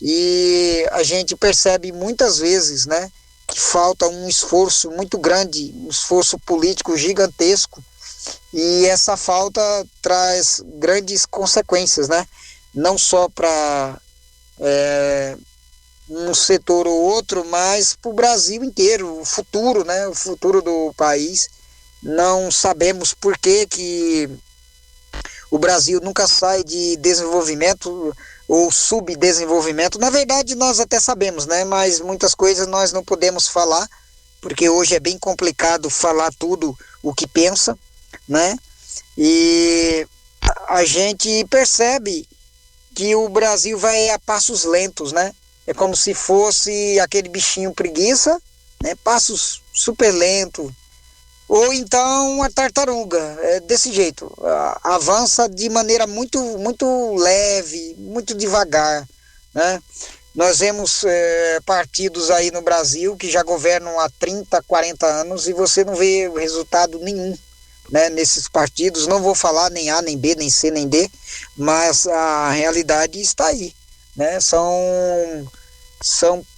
e a gente percebe muitas vezes, né, que falta um esforço muito grande, um esforço político gigantesco, e essa falta traz grandes consequências, né, não só para um setor ou outro, mas para o Brasil inteiro, o futuro, né, o futuro do país. Não sabemos por que o Brasil nunca sai de desenvolvimento ou subdesenvolvimento. Na verdade, nós até sabemos, né, mas muitas coisas nós não podemos falar, porque hoje é bem complicado falar tudo o que pensa, né, e a gente percebe que o Brasil vai a passos lentos, né? É como se fosse aquele bichinho preguiça, né? Passos super lentos. Ou então a tartaruga, desse jeito. Avança de maneira muito, muito leve, muito devagar, né? Nós vemos partidos aí no Brasil que já governam há 30, 40 anos e você não vê resultado nenhum, né, nesses partidos. Não vou falar nem A, nem B, nem C, nem D, mas a realidade está aí, né? São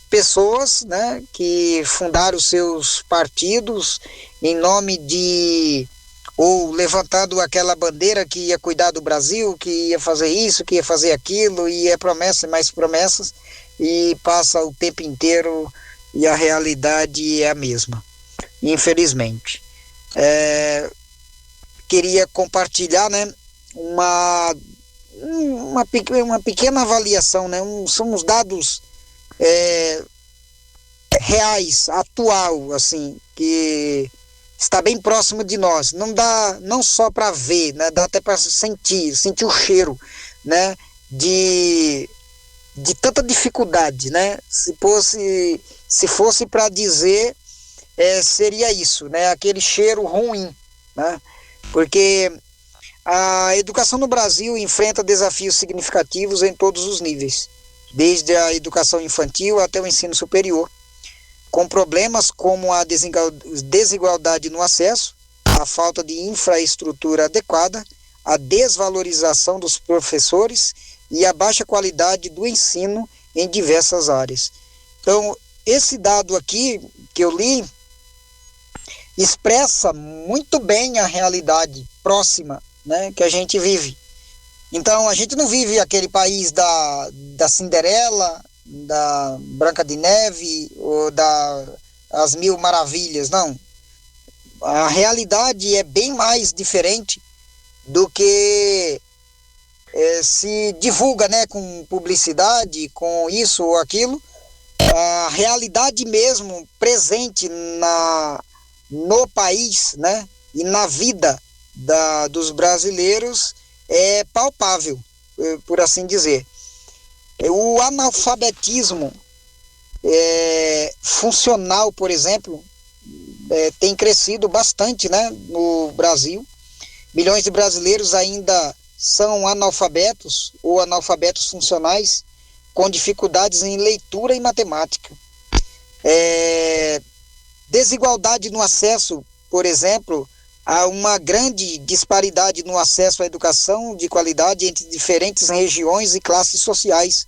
pessoas, né, que fundaram seus partidos em nome de, ou levantando aquela bandeira que ia cuidar do Brasil, que ia fazer isso, que ia fazer aquilo, e é promessa, mais promessas, e passa o tempo inteiro e a realidade é a mesma, infelizmente. Queria compartilhar, né, uma pequena avaliação, né, são os dados reais, atual, assim, que está bem próximo de nós. Não dá, não só para ver, né, dá até para sentir o cheiro, né, de tanta dificuldade, né. Se fosse para dizer, seria isso, né, aquele cheiro ruim, né. Porque a educação no Brasil enfrenta desafios significativos em todos os níveis, desde a educação infantil até o ensino superior, com problemas como a desigualdade no acesso, a falta de infraestrutura adequada, a desvalorização dos professores e a baixa qualidade do ensino em diversas áreas. Então, esse dado aqui que eu li expressa muito bem a realidade próxima, né, que a gente vive. Então, a gente não vive aquele país da Cinderela, da Branca de Neve ou das Mil Maravilhas, não. A realidade é bem mais diferente do que se divulga, né, com publicidade, com isso ou aquilo. A realidade mesmo presente no país, né, e na vida dos brasileiros é palpável, por assim dizer. O analfabetismo funcional, por exemplo, tem crescido bastante, né, no Brasil. Milhões de brasileiros ainda são analfabetos ou analfabetos funcionais, com dificuldades em leitura e matemática. Desigualdade no acesso, por exemplo, há uma grande disparidade no acesso à educação de qualidade entre diferentes regiões e classes sociais,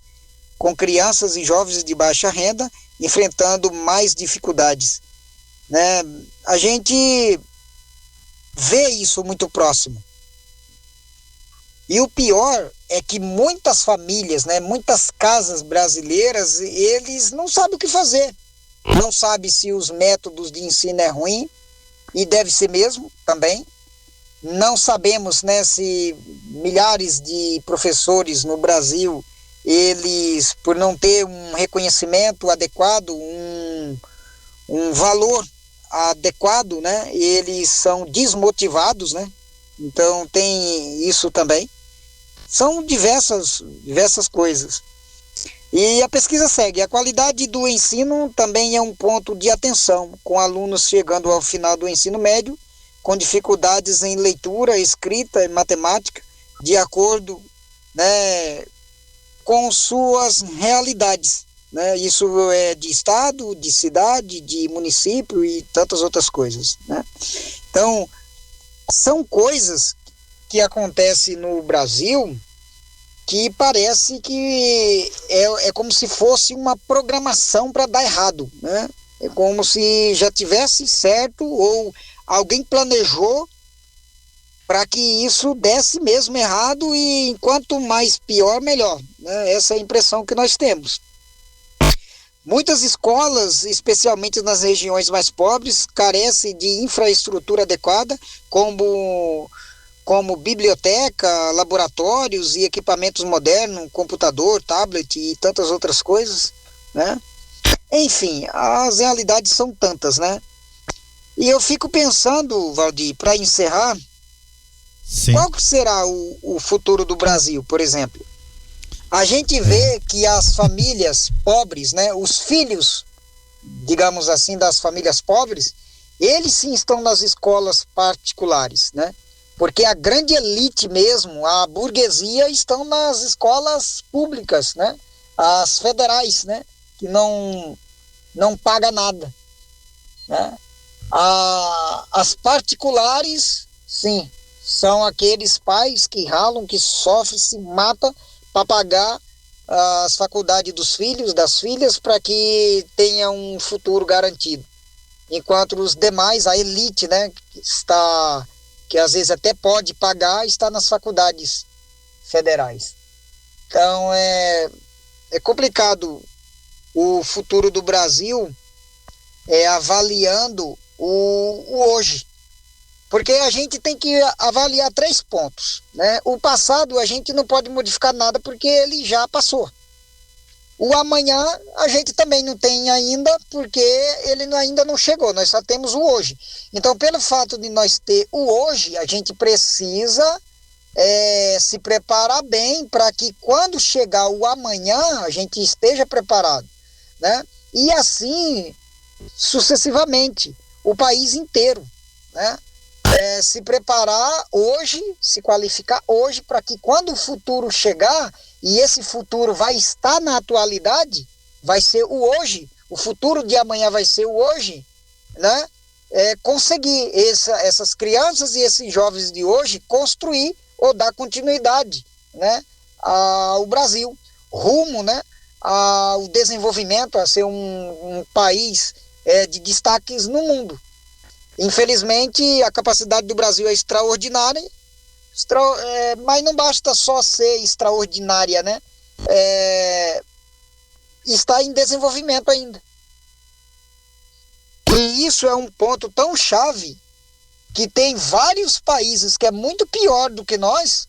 com crianças e jovens de baixa renda enfrentando mais dificuldades, né? A gente vê isso muito próximo. E o pior é que muitas famílias, né, muitas casas brasileiras, eles não sabem o que fazer. Não sabem se os métodos de ensino é ruim, e deve ser mesmo também. Não sabemos, né, se milhares de professores no Brasil, eles, por não ter um reconhecimento adequado, um valor adequado, né, eles são desmotivados, né? Então tem isso também. São diversas coisas. E a pesquisa segue. A qualidade do ensino também é um ponto de atenção, com alunos chegando ao final do ensino médio com dificuldades em leitura, escrita e matemática, de acordo, né, com suas realidades, né? Isso é de estado, de cidade, de município e tantas outras coisas, né? Então, são coisas que acontecem no Brasil que parece que é como se fosse uma programação para dar errado, né? É como se já tivesse certo ou alguém planejou para que isso desse mesmo errado e quanto mais pior, melhor, né? Essa é a impressão que nós temos. Muitas escolas, especialmente nas regiões mais pobres, carecem de infraestrutura adequada, como biblioteca, laboratórios e equipamentos modernos, computador, tablet e tantas outras coisas, né? Enfim, as realidades são tantas, né? E eu fico pensando, Valdir, para encerrar, sim, qual será o futuro do Brasil, por exemplo? A gente vê que as famílias pobres, né, os filhos, digamos assim, das famílias pobres, eles sim estão nas escolas particulares, né? Porque a grande elite mesmo, a burguesia, estão nas escolas públicas, né? As federais, né? Que não paga nada, né? As particulares, sim, são aqueles pais que ralam, que sofrem, se matam para pagar as faculdades dos filhos, das filhas, para que tenha um futuro garantido. Enquanto os demais, a elite, né, que às vezes até pode pagar, está nas faculdades federais. Então é complicado o futuro do Brasil, avaliando o hoje. Porque a gente tem que avaliar 3 pontos, né? O passado a gente não pode modificar nada porque ele já passou. O amanhã a gente também não tem ainda, porque ele ainda não chegou, nós só temos o hoje. Então, pelo fato de nós ter o hoje, a gente precisa se preparar bem para que quando chegar o amanhã, a gente esteja preparado, né? E assim, sucessivamente, o país inteiro, né? Se preparar hoje, se qualificar hoje, para que quando o futuro chegar, e esse futuro vai estar na atualidade, vai ser o hoje, o futuro de amanhã vai ser o hoje, né? Conseguir essas crianças e esses jovens de hoje construir ou dar continuidade, né, ao Brasil, rumo, né, ao desenvolvimento, a ser um país de destaques no mundo. Infelizmente, a capacidade do Brasil é extraordinária, mas não basta só ser extraordinária, né? Está em desenvolvimento ainda. E isso é um ponto tão chave que tem vários países que é muito pior do que nós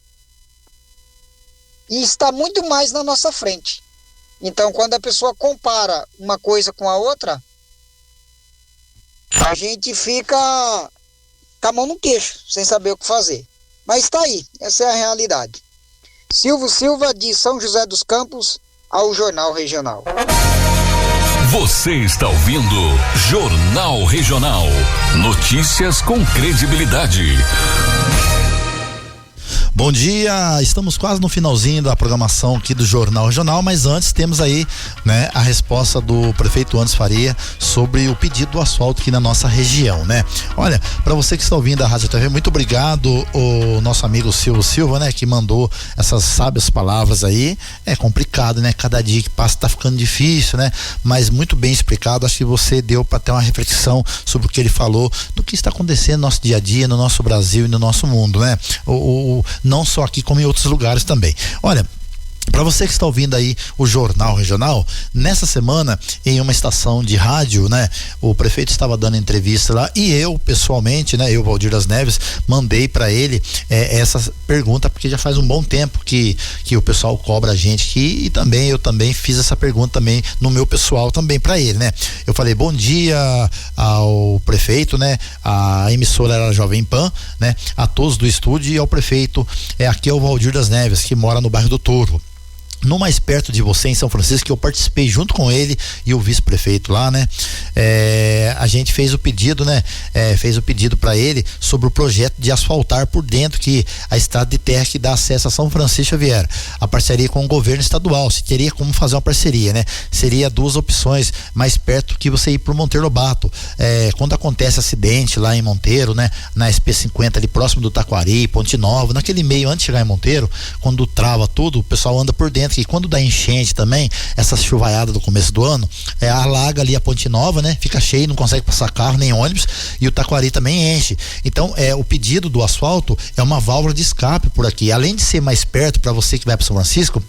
e está muito mais na nossa frente. Então, quando a pessoa compara uma coisa com a outra, a gente fica com a mão no queixo, sem saber o que fazer. Mas está aí, essa é a realidade. Silvio Silva, de São José dos Campos, ao Jornal Regional. Você está ouvindo Jornal Regional. Notícias com credibilidade. Bom dia, estamos quase no finalzinho da programação aqui do Jornal Regional, mas antes temos aí, né, a resposta do prefeito Anderson Faria sobre o pedido do asfalto aqui na nossa região, né? Olha, para você que está ouvindo a Rádio TV, muito obrigado o nosso amigo Silvio Silva, né, que mandou essas sábias palavras aí. É complicado, né? Cada dia que passa tá ficando difícil, né? Mas muito bem explicado, acho que você deu para ter uma reflexão sobre o que ele falou, do que está acontecendo no nosso dia a dia, no nosso Brasil e no nosso mundo, né? Não só aqui, como em outros lugares também. Olha, para você que está ouvindo aí o Jornal Regional, nessa semana, em uma estação de rádio, né, o prefeito estava dando entrevista lá e eu, pessoalmente, né, eu, Valdir das Neves, mandei para ele essa pergunta, porque já faz um bom tempo que o pessoal cobra a gente aqui, e eu também fiz essa pergunta também no meu pessoal também para ele, né? Eu falei, bom dia ao prefeito, né, a emissora era a Jovem Pan, né, a todos do estúdio, e ao prefeito, aqui é o Valdir das Neves, que mora no bairro do Torvo. no mais perto de você em São Francisco, que eu participei junto com ele e o vice-prefeito lá, né? A gente fez o pedido, né? Fez o pedido para ele sobre o projeto de asfaltar por dentro que a estrada de terra que dá acesso a São Francisco Xavier, a parceria com o governo estadual, se teria como fazer uma parceria, né? Seria duas opções, mais perto que você ir pro Monteiro Lobato, quando acontece acidente lá em Monteiro, né? Na SP50 ali próximo do Taquari, Ponte Nova, naquele meio antes de chegar em Monteiro, quando trava tudo, o pessoal anda por dentro, que quando dá enchente também, essa chuvaiada do começo do ano, alaga ali a Ponte Nova, né? Fica cheio, não consegue passar carro nem ônibus, e o Taquari também enche. Então, o pedido do asfalto é uma válvula de escape por aqui. Além de ser mais perto para você que vai para São Francisco,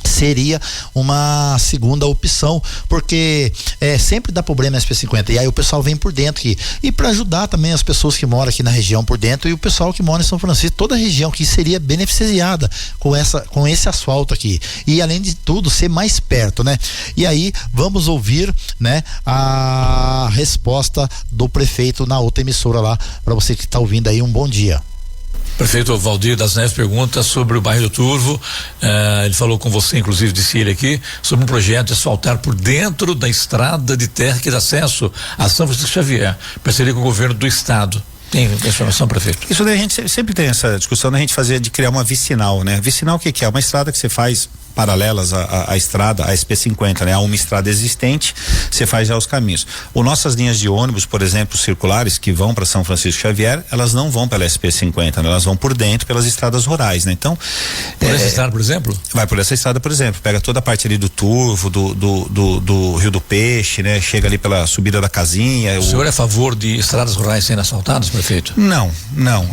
seria uma segunda opção, porque sempre dá problema na SP50, e aí o pessoal vem por dentro aqui, e para ajudar também as pessoas que moram aqui na região por dentro e o pessoal que mora em São Francisco, toda a região que seria beneficiada com esse asfalto aqui, e além de tudo ser mais perto, né? E aí vamos ouvir, né, a resposta do prefeito na outra emissora lá, para você que está ouvindo aí, um bom dia. Prefeito Valdir das Neves pergunta sobre o bairro do Turvo. Ele falou com você, inclusive disse ele aqui, sobre um projeto de asfaltar por dentro da estrada de terra que dá acesso a São Francisco Xavier, parceria com o governo do estado. Tem informação, prefeito? Isso daí a gente sempre tem essa discussão da gente de criar uma vicinal, né? Vicinal o que é? Uma estrada que você faz paralelas à estrada, a SP50, né? Há uma estrada existente, você faz já os caminhos. Nossas linhas de ônibus, por exemplo, circulares, que vão para São Francisco Xavier, elas não vão pela SP50, né? Elas vão por dentro, pelas estradas rurais, né? Então... Por essa estrada, por exemplo? Vai por essa estrada, por exemplo. Pega toda a parte ali do Turvo, do Rio do Peixe, né? Chega ali pela subida da Casinha. O senhor é a favor de estradas rurais sendo asfaltadas, prefeito? Não.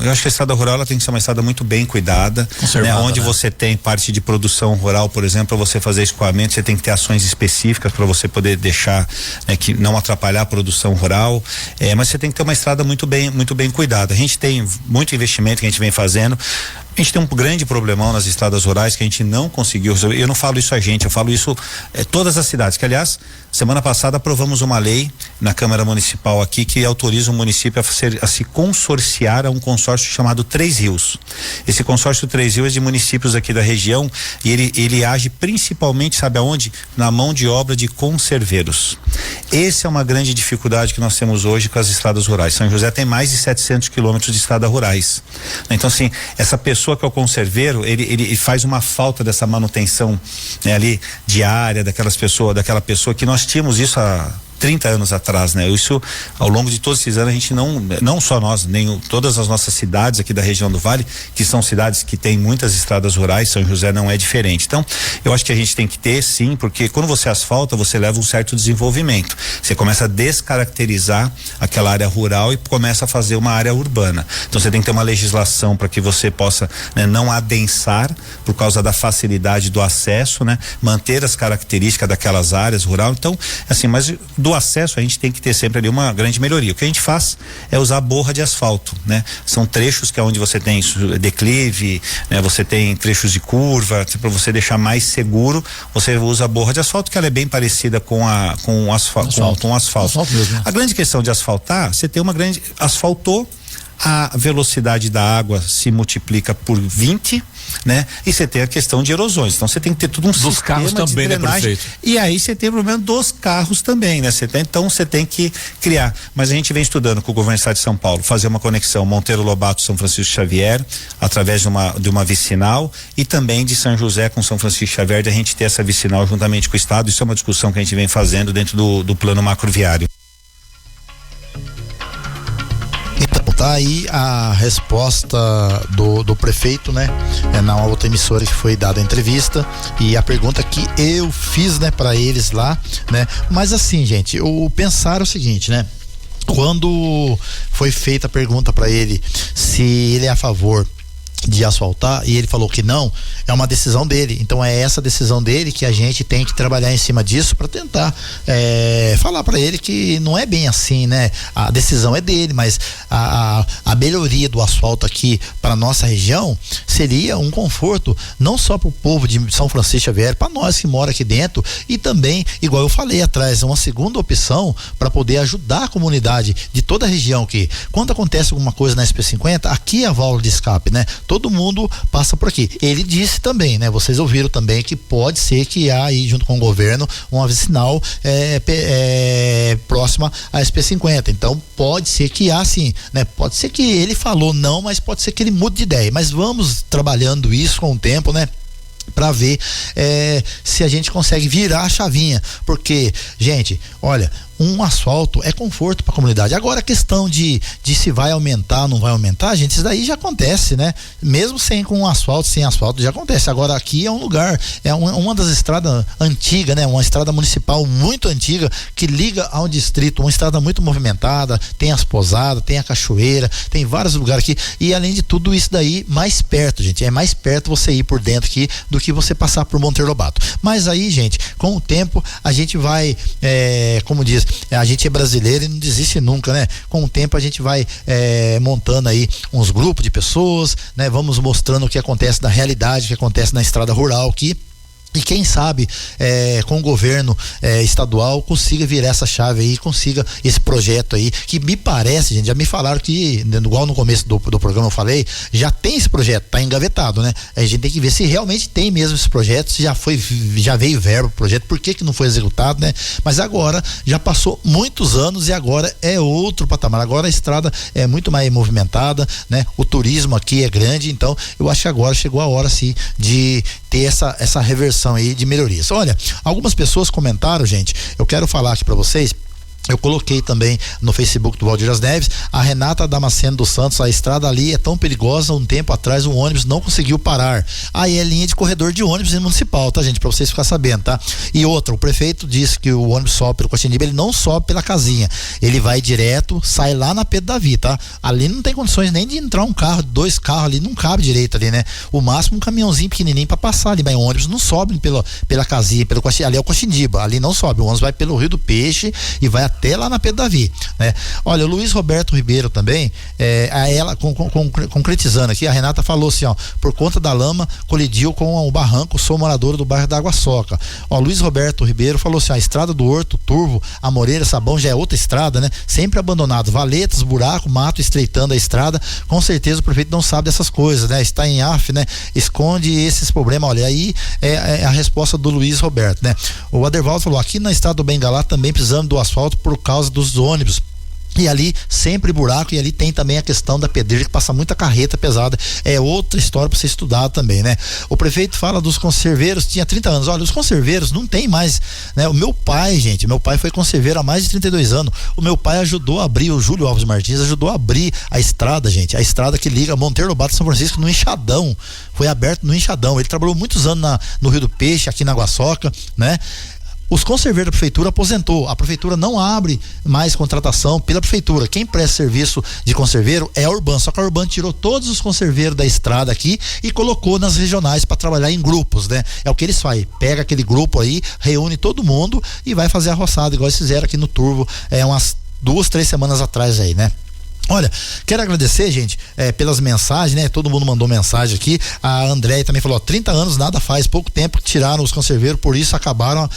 Eu acho que a estrada rural, ela tem que ser uma estrada muito bem cuidada, né? Onde você tem parte de produção rural, por exemplo, para você fazer escoamento, você tem que ter ações específicas para você poder deixar, né, que não atrapalhar a produção rural, mas você tem que ter uma estrada muito bem cuidada. A gente tem muito investimento que a gente vem fazendo. A gente tem um grande problemão nas estradas rurais que a gente não conseguiu resolver. Eu não falo isso eu falo isso todas as cidades, que aliás, semana passada aprovamos uma lei na Câmara Municipal aqui que autoriza o município a se consorciar a um consórcio chamado Três Rios. Esse consórcio Três Rios é de municípios aqui da região e ele age principalmente, sabe aonde? Na mão de obra de conserveiros. Essa é uma grande dificuldade que nós temos hoje com as estradas rurais. São José tem mais de 700 quilômetros de estradas rurais. Então, assim, essa pessoa que é o conserveiro, ele faz uma falta dessa manutenção, né, ali diária daquela pessoa que nós tínhamos isso há 30 anos atrás, né? Isso, ao longo de todos esses anos, a gente não só nós, nem todas as nossas cidades aqui da região do Vale, que são cidades que têm muitas estradas rurais, São José não é diferente. Então, eu acho que a gente tem que ter, sim, porque quando você asfalta, você leva um certo desenvolvimento. Você começa a descaracterizar aquela área rural e começa a fazer uma área urbana. Então, você tem que ter uma legislação para que você possa, né, não adensar por causa da facilidade do acesso, né? Manter as características daquelas áreas rural. Então, assim, mas do acesso a gente tem que ter sempre ali uma grande melhoria. O que a gente faz é usar borra de asfalto, né? São trechos que é onde você tem declive, né? Você tem trechos de curva, para você deixar mais seguro, você usa a borra de asfalto, que ela é bem parecida com o asfalto. A grande questão de asfaltar, você tem asfaltou, a velocidade da água se multiplica por 20, né? E você tem a questão de erosões. Então você tem que ter tudo um sistema dos carros também, de drenagem, né, prefeito? E aí você tem o problema dos carros também, né? Então você tem que criar. Mas a gente vem estudando com o governo do estado de São Paulo, fazer uma conexão Monteiro Lobato, São Francisco Xavier, através de uma vicinal, e também de São José com São Francisco Xavier, de a gente ter essa vicinal juntamente com o estado. Isso é uma discussão que a gente vem fazendo dentro do plano macroviário. Então, tá aí a resposta do prefeito, né? Na outra emissora que foi dada a entrevista, e a pergunta que eu fiz, né, para eles lá, né? Mas assim, gente, o pensar é o seguinte, né? Quando foi feita a pergunta para ele se ele é a favor de asfaltar e ele falou que não, é uma decisão dele. Então é essa decisão dele que a gente tem que trabalhar em cima disso para tentar falar para ele que não é bem assim, né? A decisão é dele, mas a melhoria do asfalto aqui para nossa região seria um conforto não só para o povo de São Francisco Xavier, para nós que mora aqui dentro, e também, igual eu falei atrás, uma segunda opção para poder ajudar a comunidade de toda a região, que quando acontece alguma coisa na SP50, aqui é a válvula de escape, né? todo mundo passa por aqui. Ele disse também, né? Vocês ouviram também que pode ser que há aí, junto com o governo, uma vicinal próxima à SP50. Então, pode ser que há sim, né? Pode ser que ele falou não, mas pode ser que ele mude de ideia. Mas vamos trabalhando isso com o tempo, né? Para ver se a gente consegue virar a chavinha, porque, gente, olha, um asfalto é conforto para a comunidade. Agora a questão de se vai aumentar ou não vai aumentar, gente, isso daí já acontece, né? Mesmo com asfalto, sem asfalto, já acontece. Agora aqui é um lugar, uma das estradas antigas, né? Uma estrada municipal muito antiga que liga ao distrito, uma estrada muito movimentada, tem as pousadas, tem a cachoeira, tem vários lugares aqui, e além de tudo isso daí, mais perto, gente, é mais perto você ir por dentro aqui do que você passar por Monteiro Lobato. Mas aí, gente, com o tempo a gente vai, como diz, a gente é brasileiro e não desiste nunca, né? Com o tempo a gente vai montando aí uns grupos de pessoas, né? Vamos mostrando o que acontece na realidade, o que acontece na estrada rural aqui. E quem sabe com o governo estadual consiga virar essa chave aí, consiga esse projeto aí, que me parece, gente, já me falaram que, igual no começo do programa eu falei, já tem esse projeto, tá engavetado, né? A gente tem que ver se realmente tem mesmo esse projeto, se já veio verbo pro projeto, por que não foi executado, né? Mas agora, já passou muitos anos e agora é outro patamar, agora a estrada é muito mais movimentada, né? O turismo aqui é grande, então eu acho que agora chegou a hora, sim, de ter essa reversão aí de melhorias. Olha, algumas pessoas comentaram, gente, eu quero falar aqui para vocês. Eu coloquei também no Facebook do Valdir das Neves, a Renata Damasceno dos Santos, a estrada ali é tão perigosa, um tempo atrás um ônibus não conseguiu parar. Aí é linha de corredor de ônibus municipal, tá, gente? Pra vocês ficarem sabendo, tá? E outra, o prefeito disse que o ônibus sobe pelo Coxindiba, ele não sobe pela casinha, ele vai direto, sai lá na Pedro Davi, tá? Ali não tem condições nem de entrar um carro, 2 carros ali, não cabe direito ali, né? O máximo um caminhãozinho pequenininho pra passar ali, mas o ônibus não sobe pela casinha, ali é o Coxindiba, ali não sobe, o ônibus vai pelo Rio do Peixe e vai até lá na Pedro Davi, né? Olha, o Luiz Roberto Ribeiro também, a ela concretizando aqui, a Renata falou assim, ó, por conta da lama colidiu com o barranco, sou moradora do bairro da Água Soca. Ó, Luiz Roberto Ribeiro falou assim, a estrada do Horto, Turvo, a Moreira, Sabão já é outra estrada, né? Sempre abandonado, valetas, buraco, mato estreitando a estrada, com certeza o prefeito não sabe dessas coisas, né? Está em AF, né? Esconde esses problemas, olha, aí é a resposta do Luiz Roberto, né? O Adervaldo falou, aqui na estrada do Bengalá também precisamos do asfalto por causa dos ônibus. E ali sempre buraco, e ali tem também a questão da pedreira, que passa muita carreta pesada, é outra história para ser estudado também, né? O prefeito fala dos conserveiros, tinha 30 anos, olha, os conserveiros não tem mais, né? O meu pai, gente, meu pai foi conserveiro há mais de 32 anos, o meu pai ajudou a abrir, o Júlio Alves Martins ajudou a abrir a estrada, gente, a estrada que liga Monteiro Lobato e São Francisco no Enxadão, foi aberto no Enxadão, ele trabalhou muitos anos no Rio do Peixe, aqui na Água Soca, né? Os conserveiros da prefeitura aposentou, a prefeitura não abre mais contratação pela prefeitura, quem presta serviço de conserveiro é a Urban, só que a Urban tirou todos os conserveiros da estrada aqui e colocou nas regionais para trabalhar em grupos, né? É o que eles fazem, pega aquele grupo aí, reúne todo mundo e vai fazer a roçada, igual eles fizeram aqui no Turvo, umas 2-3 semanas atrás aí, né? Olha, quero agradecer, gente, pelas mensagens, né? Todo mundo mandou mensagem aqui. A Andréia também falou, 30 anos nada faz, pouco tempo que tiraram os conserveiros, por isso acabaram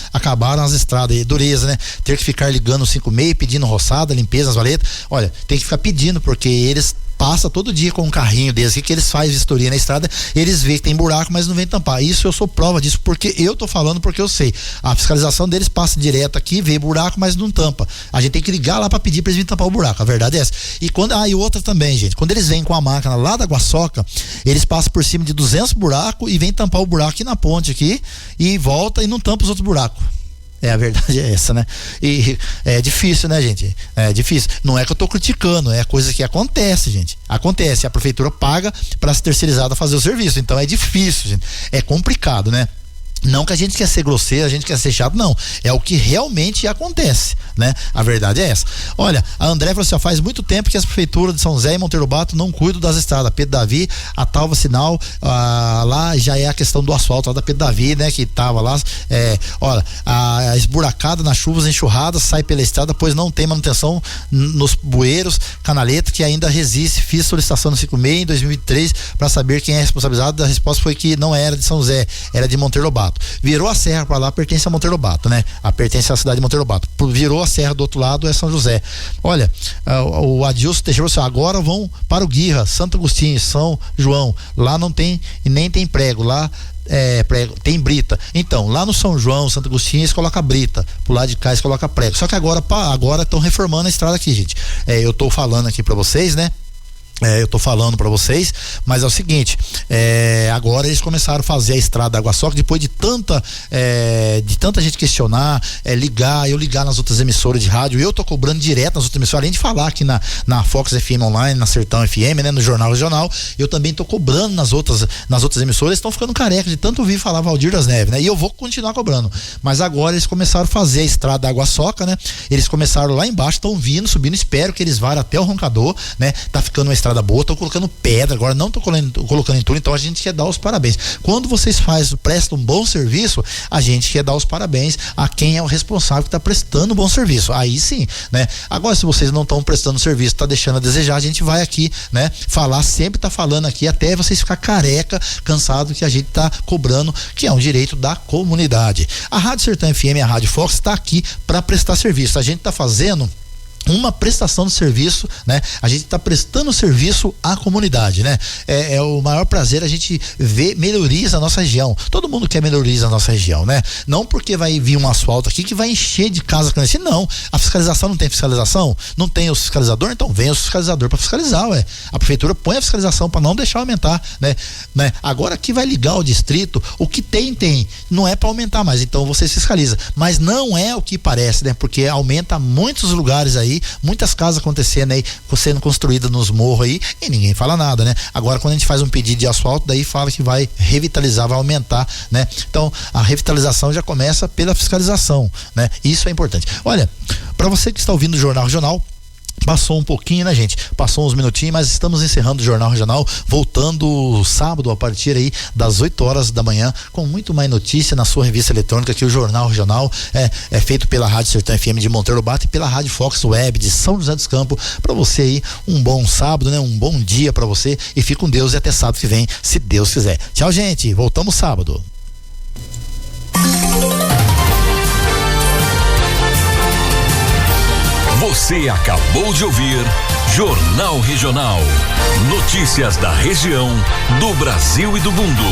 as estradas aí, dureza, né? Ter que ficar ligando 56, pedindo roçada, limpeza nas valetas. Olha, tem que ficar pedindo, porque eles passa todo dia com um carrinho deles, que eles fazem vistoria na estrada, eles veem que tem buraco, mas não vem tampar. Isso eu sou prova disso, porque eu tô falando, porque eu sei. A fiscalização deles passa direto aqui, vê buraco, mas não tampa. A gente tem que ligar lá para pedir para eles virem tampar o buraco. A verdade é essa. E outra também, gente, quando eles vêm com a máquina lá da Água Soca, eles passam por cima de 200 buracos e vêm tampar o buraco aqui na ponte aqui e volta e não tampa os outros buracos. A verdade é essa, né? E é difícil, né, gente? É difícil. Não é que eu tô criticando, é coisa que acontece, gente. Acontece, a prefeitura paga para ser terceirizada fazer o serviço. Então é difícil, gente. É complicado, né? Não que a gente quer ser grosseiro, a gente quer ser chato, não. É o que realmente acontece, né? A verdade é essa. Olha, a André falou assim, ó, faz muito tempo que as prefeituras de São José e Monteiro Lobato não cuidam das estradas. Pedro Davi, a Talva Sinal, lá já é a questão do asfalto lá da Pedro Davi, né? Que tava lá, olha, a esburacada nas chuvas, enxurradas, sai pela estrada, pois não tem manutenção nos bueiros, canaleta, que ainda resiste. Fiz solicitação no 56 em 2003 para saber quem é responsabilizado. A resposta foi que não era de São José, era de Monteiro Lobato. Lobato. Virou a serra para lá, pertence a Monteiro Lobato, né? Pertence à cidade de Monteiro Lobato. Virou a serra do outro lado, é São José. Olha, o Adilson Teixeira falou assim, agora vão para o Guirra, Santo Agostinho, São João. Lá não tem e nem tem prego. Lá prego, tem brita. Então, lá no São João, Santo Agostinho, eles colocam brita. Pro lado de cá, eles colocam prego. Só que agora estão reformando a estrada aqui, gente. Eu tô falando aqui para vocês, né? Eu tô falando para vocês, mas é o seguinte, agora eles começaram a fazer a estrada Água Só, depois de tanta gente questionar, ligar nas outras emissoras de rádio. Eu tô cobrando direto nas outras emissoras, além de falar aqui na Fox FM Online, na Sertão FM, né, no Jornal Regional, eu também tô cobrando nas outras emissoras. Estão ficando carecas de tanto ouvir falar Valdir das Neves, né? E eu vou continuar cobrando. Mas agora eles começaram a fazer a estrada Água Soca, né? Eles começaram lá embaixo, estão subindo, espero que eles vá até o Roncador, né? Tá ficando uma estrada boa, tô colocando pedra, agora não tô colocando entulho, então a gente quer dar os parabéns. Quando vocês prestam um bom serviço, a gente quer dar os parabéns a quem é o responsável que tá prestando um bom serviço. Aí sim, né? Agora, se vocês não estão prestando serviço, tá deixando a desejar, a gente vai aqui, né? Sempre tá falando aqui, até vocês ficar careca, cansado, que a gente tá cobrando, que é um direito da comunidade. A Rádio Sertão FM e a Rádio Fox tá aqui para prestar serviço. A gente tá fazendo uma prestação de serviço, né? A gente está prestando serviço à comunidade, né? É o maior prazer a gente ver melhorias na nossa região. Todo mundo quer melhorias na nossa região, né? Não porque vai vir um asfalto aqui que vai encher de casa clandestina, não. A fiscalização não tem fiscalização? Não tem o fiscalizador? Então vem o fiscalizador para fiscalizar, ué. A prefeitura põe a fiscalização para não deixar aumentar, né? Agora que vai ligar o distrito, o que tem. Não é para aumentar mais, então vocês fiscalizam. Mas não é o que parece, né? Porque aumenta muitos lugares aí, muitas casas acontecendo aí, sendo construídas nos morros aí, e ninguém fala nada, né? Agora, quando a gente faz um pedido de asfalto, daí fala que vai revitalizar, vai aumentar, né? Então, a revitalização já começa pela fiscalização, né? Isso é importante. Olha, para você que está ouvindo o Jornal Regional, passou um pouquinho, né, gente? Passou uns minutinhos, mas estamos encerrando o Jornal Regional, voltando sábado a partir aí das 8 horas da manhã, com muito mais notícia na sua revista eletrônica, que o Jornal Regional é feito pela Rádio Sertão FM de Monteiro Lobato e pela Rádio Fox Web de São José dos Campos. Para você aí, um bom sábado, né? Um bom dia para você, e fique com Deus e até sábado que vem, se Deus quiser. Tchau, gente. Voltamos sábado. Você acabou de ouvir Jornal Regional. Notícias da região, do Brasil e do mundo.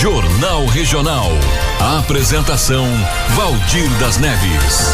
Jornal Regional. A apresentação: Valdir das Neves.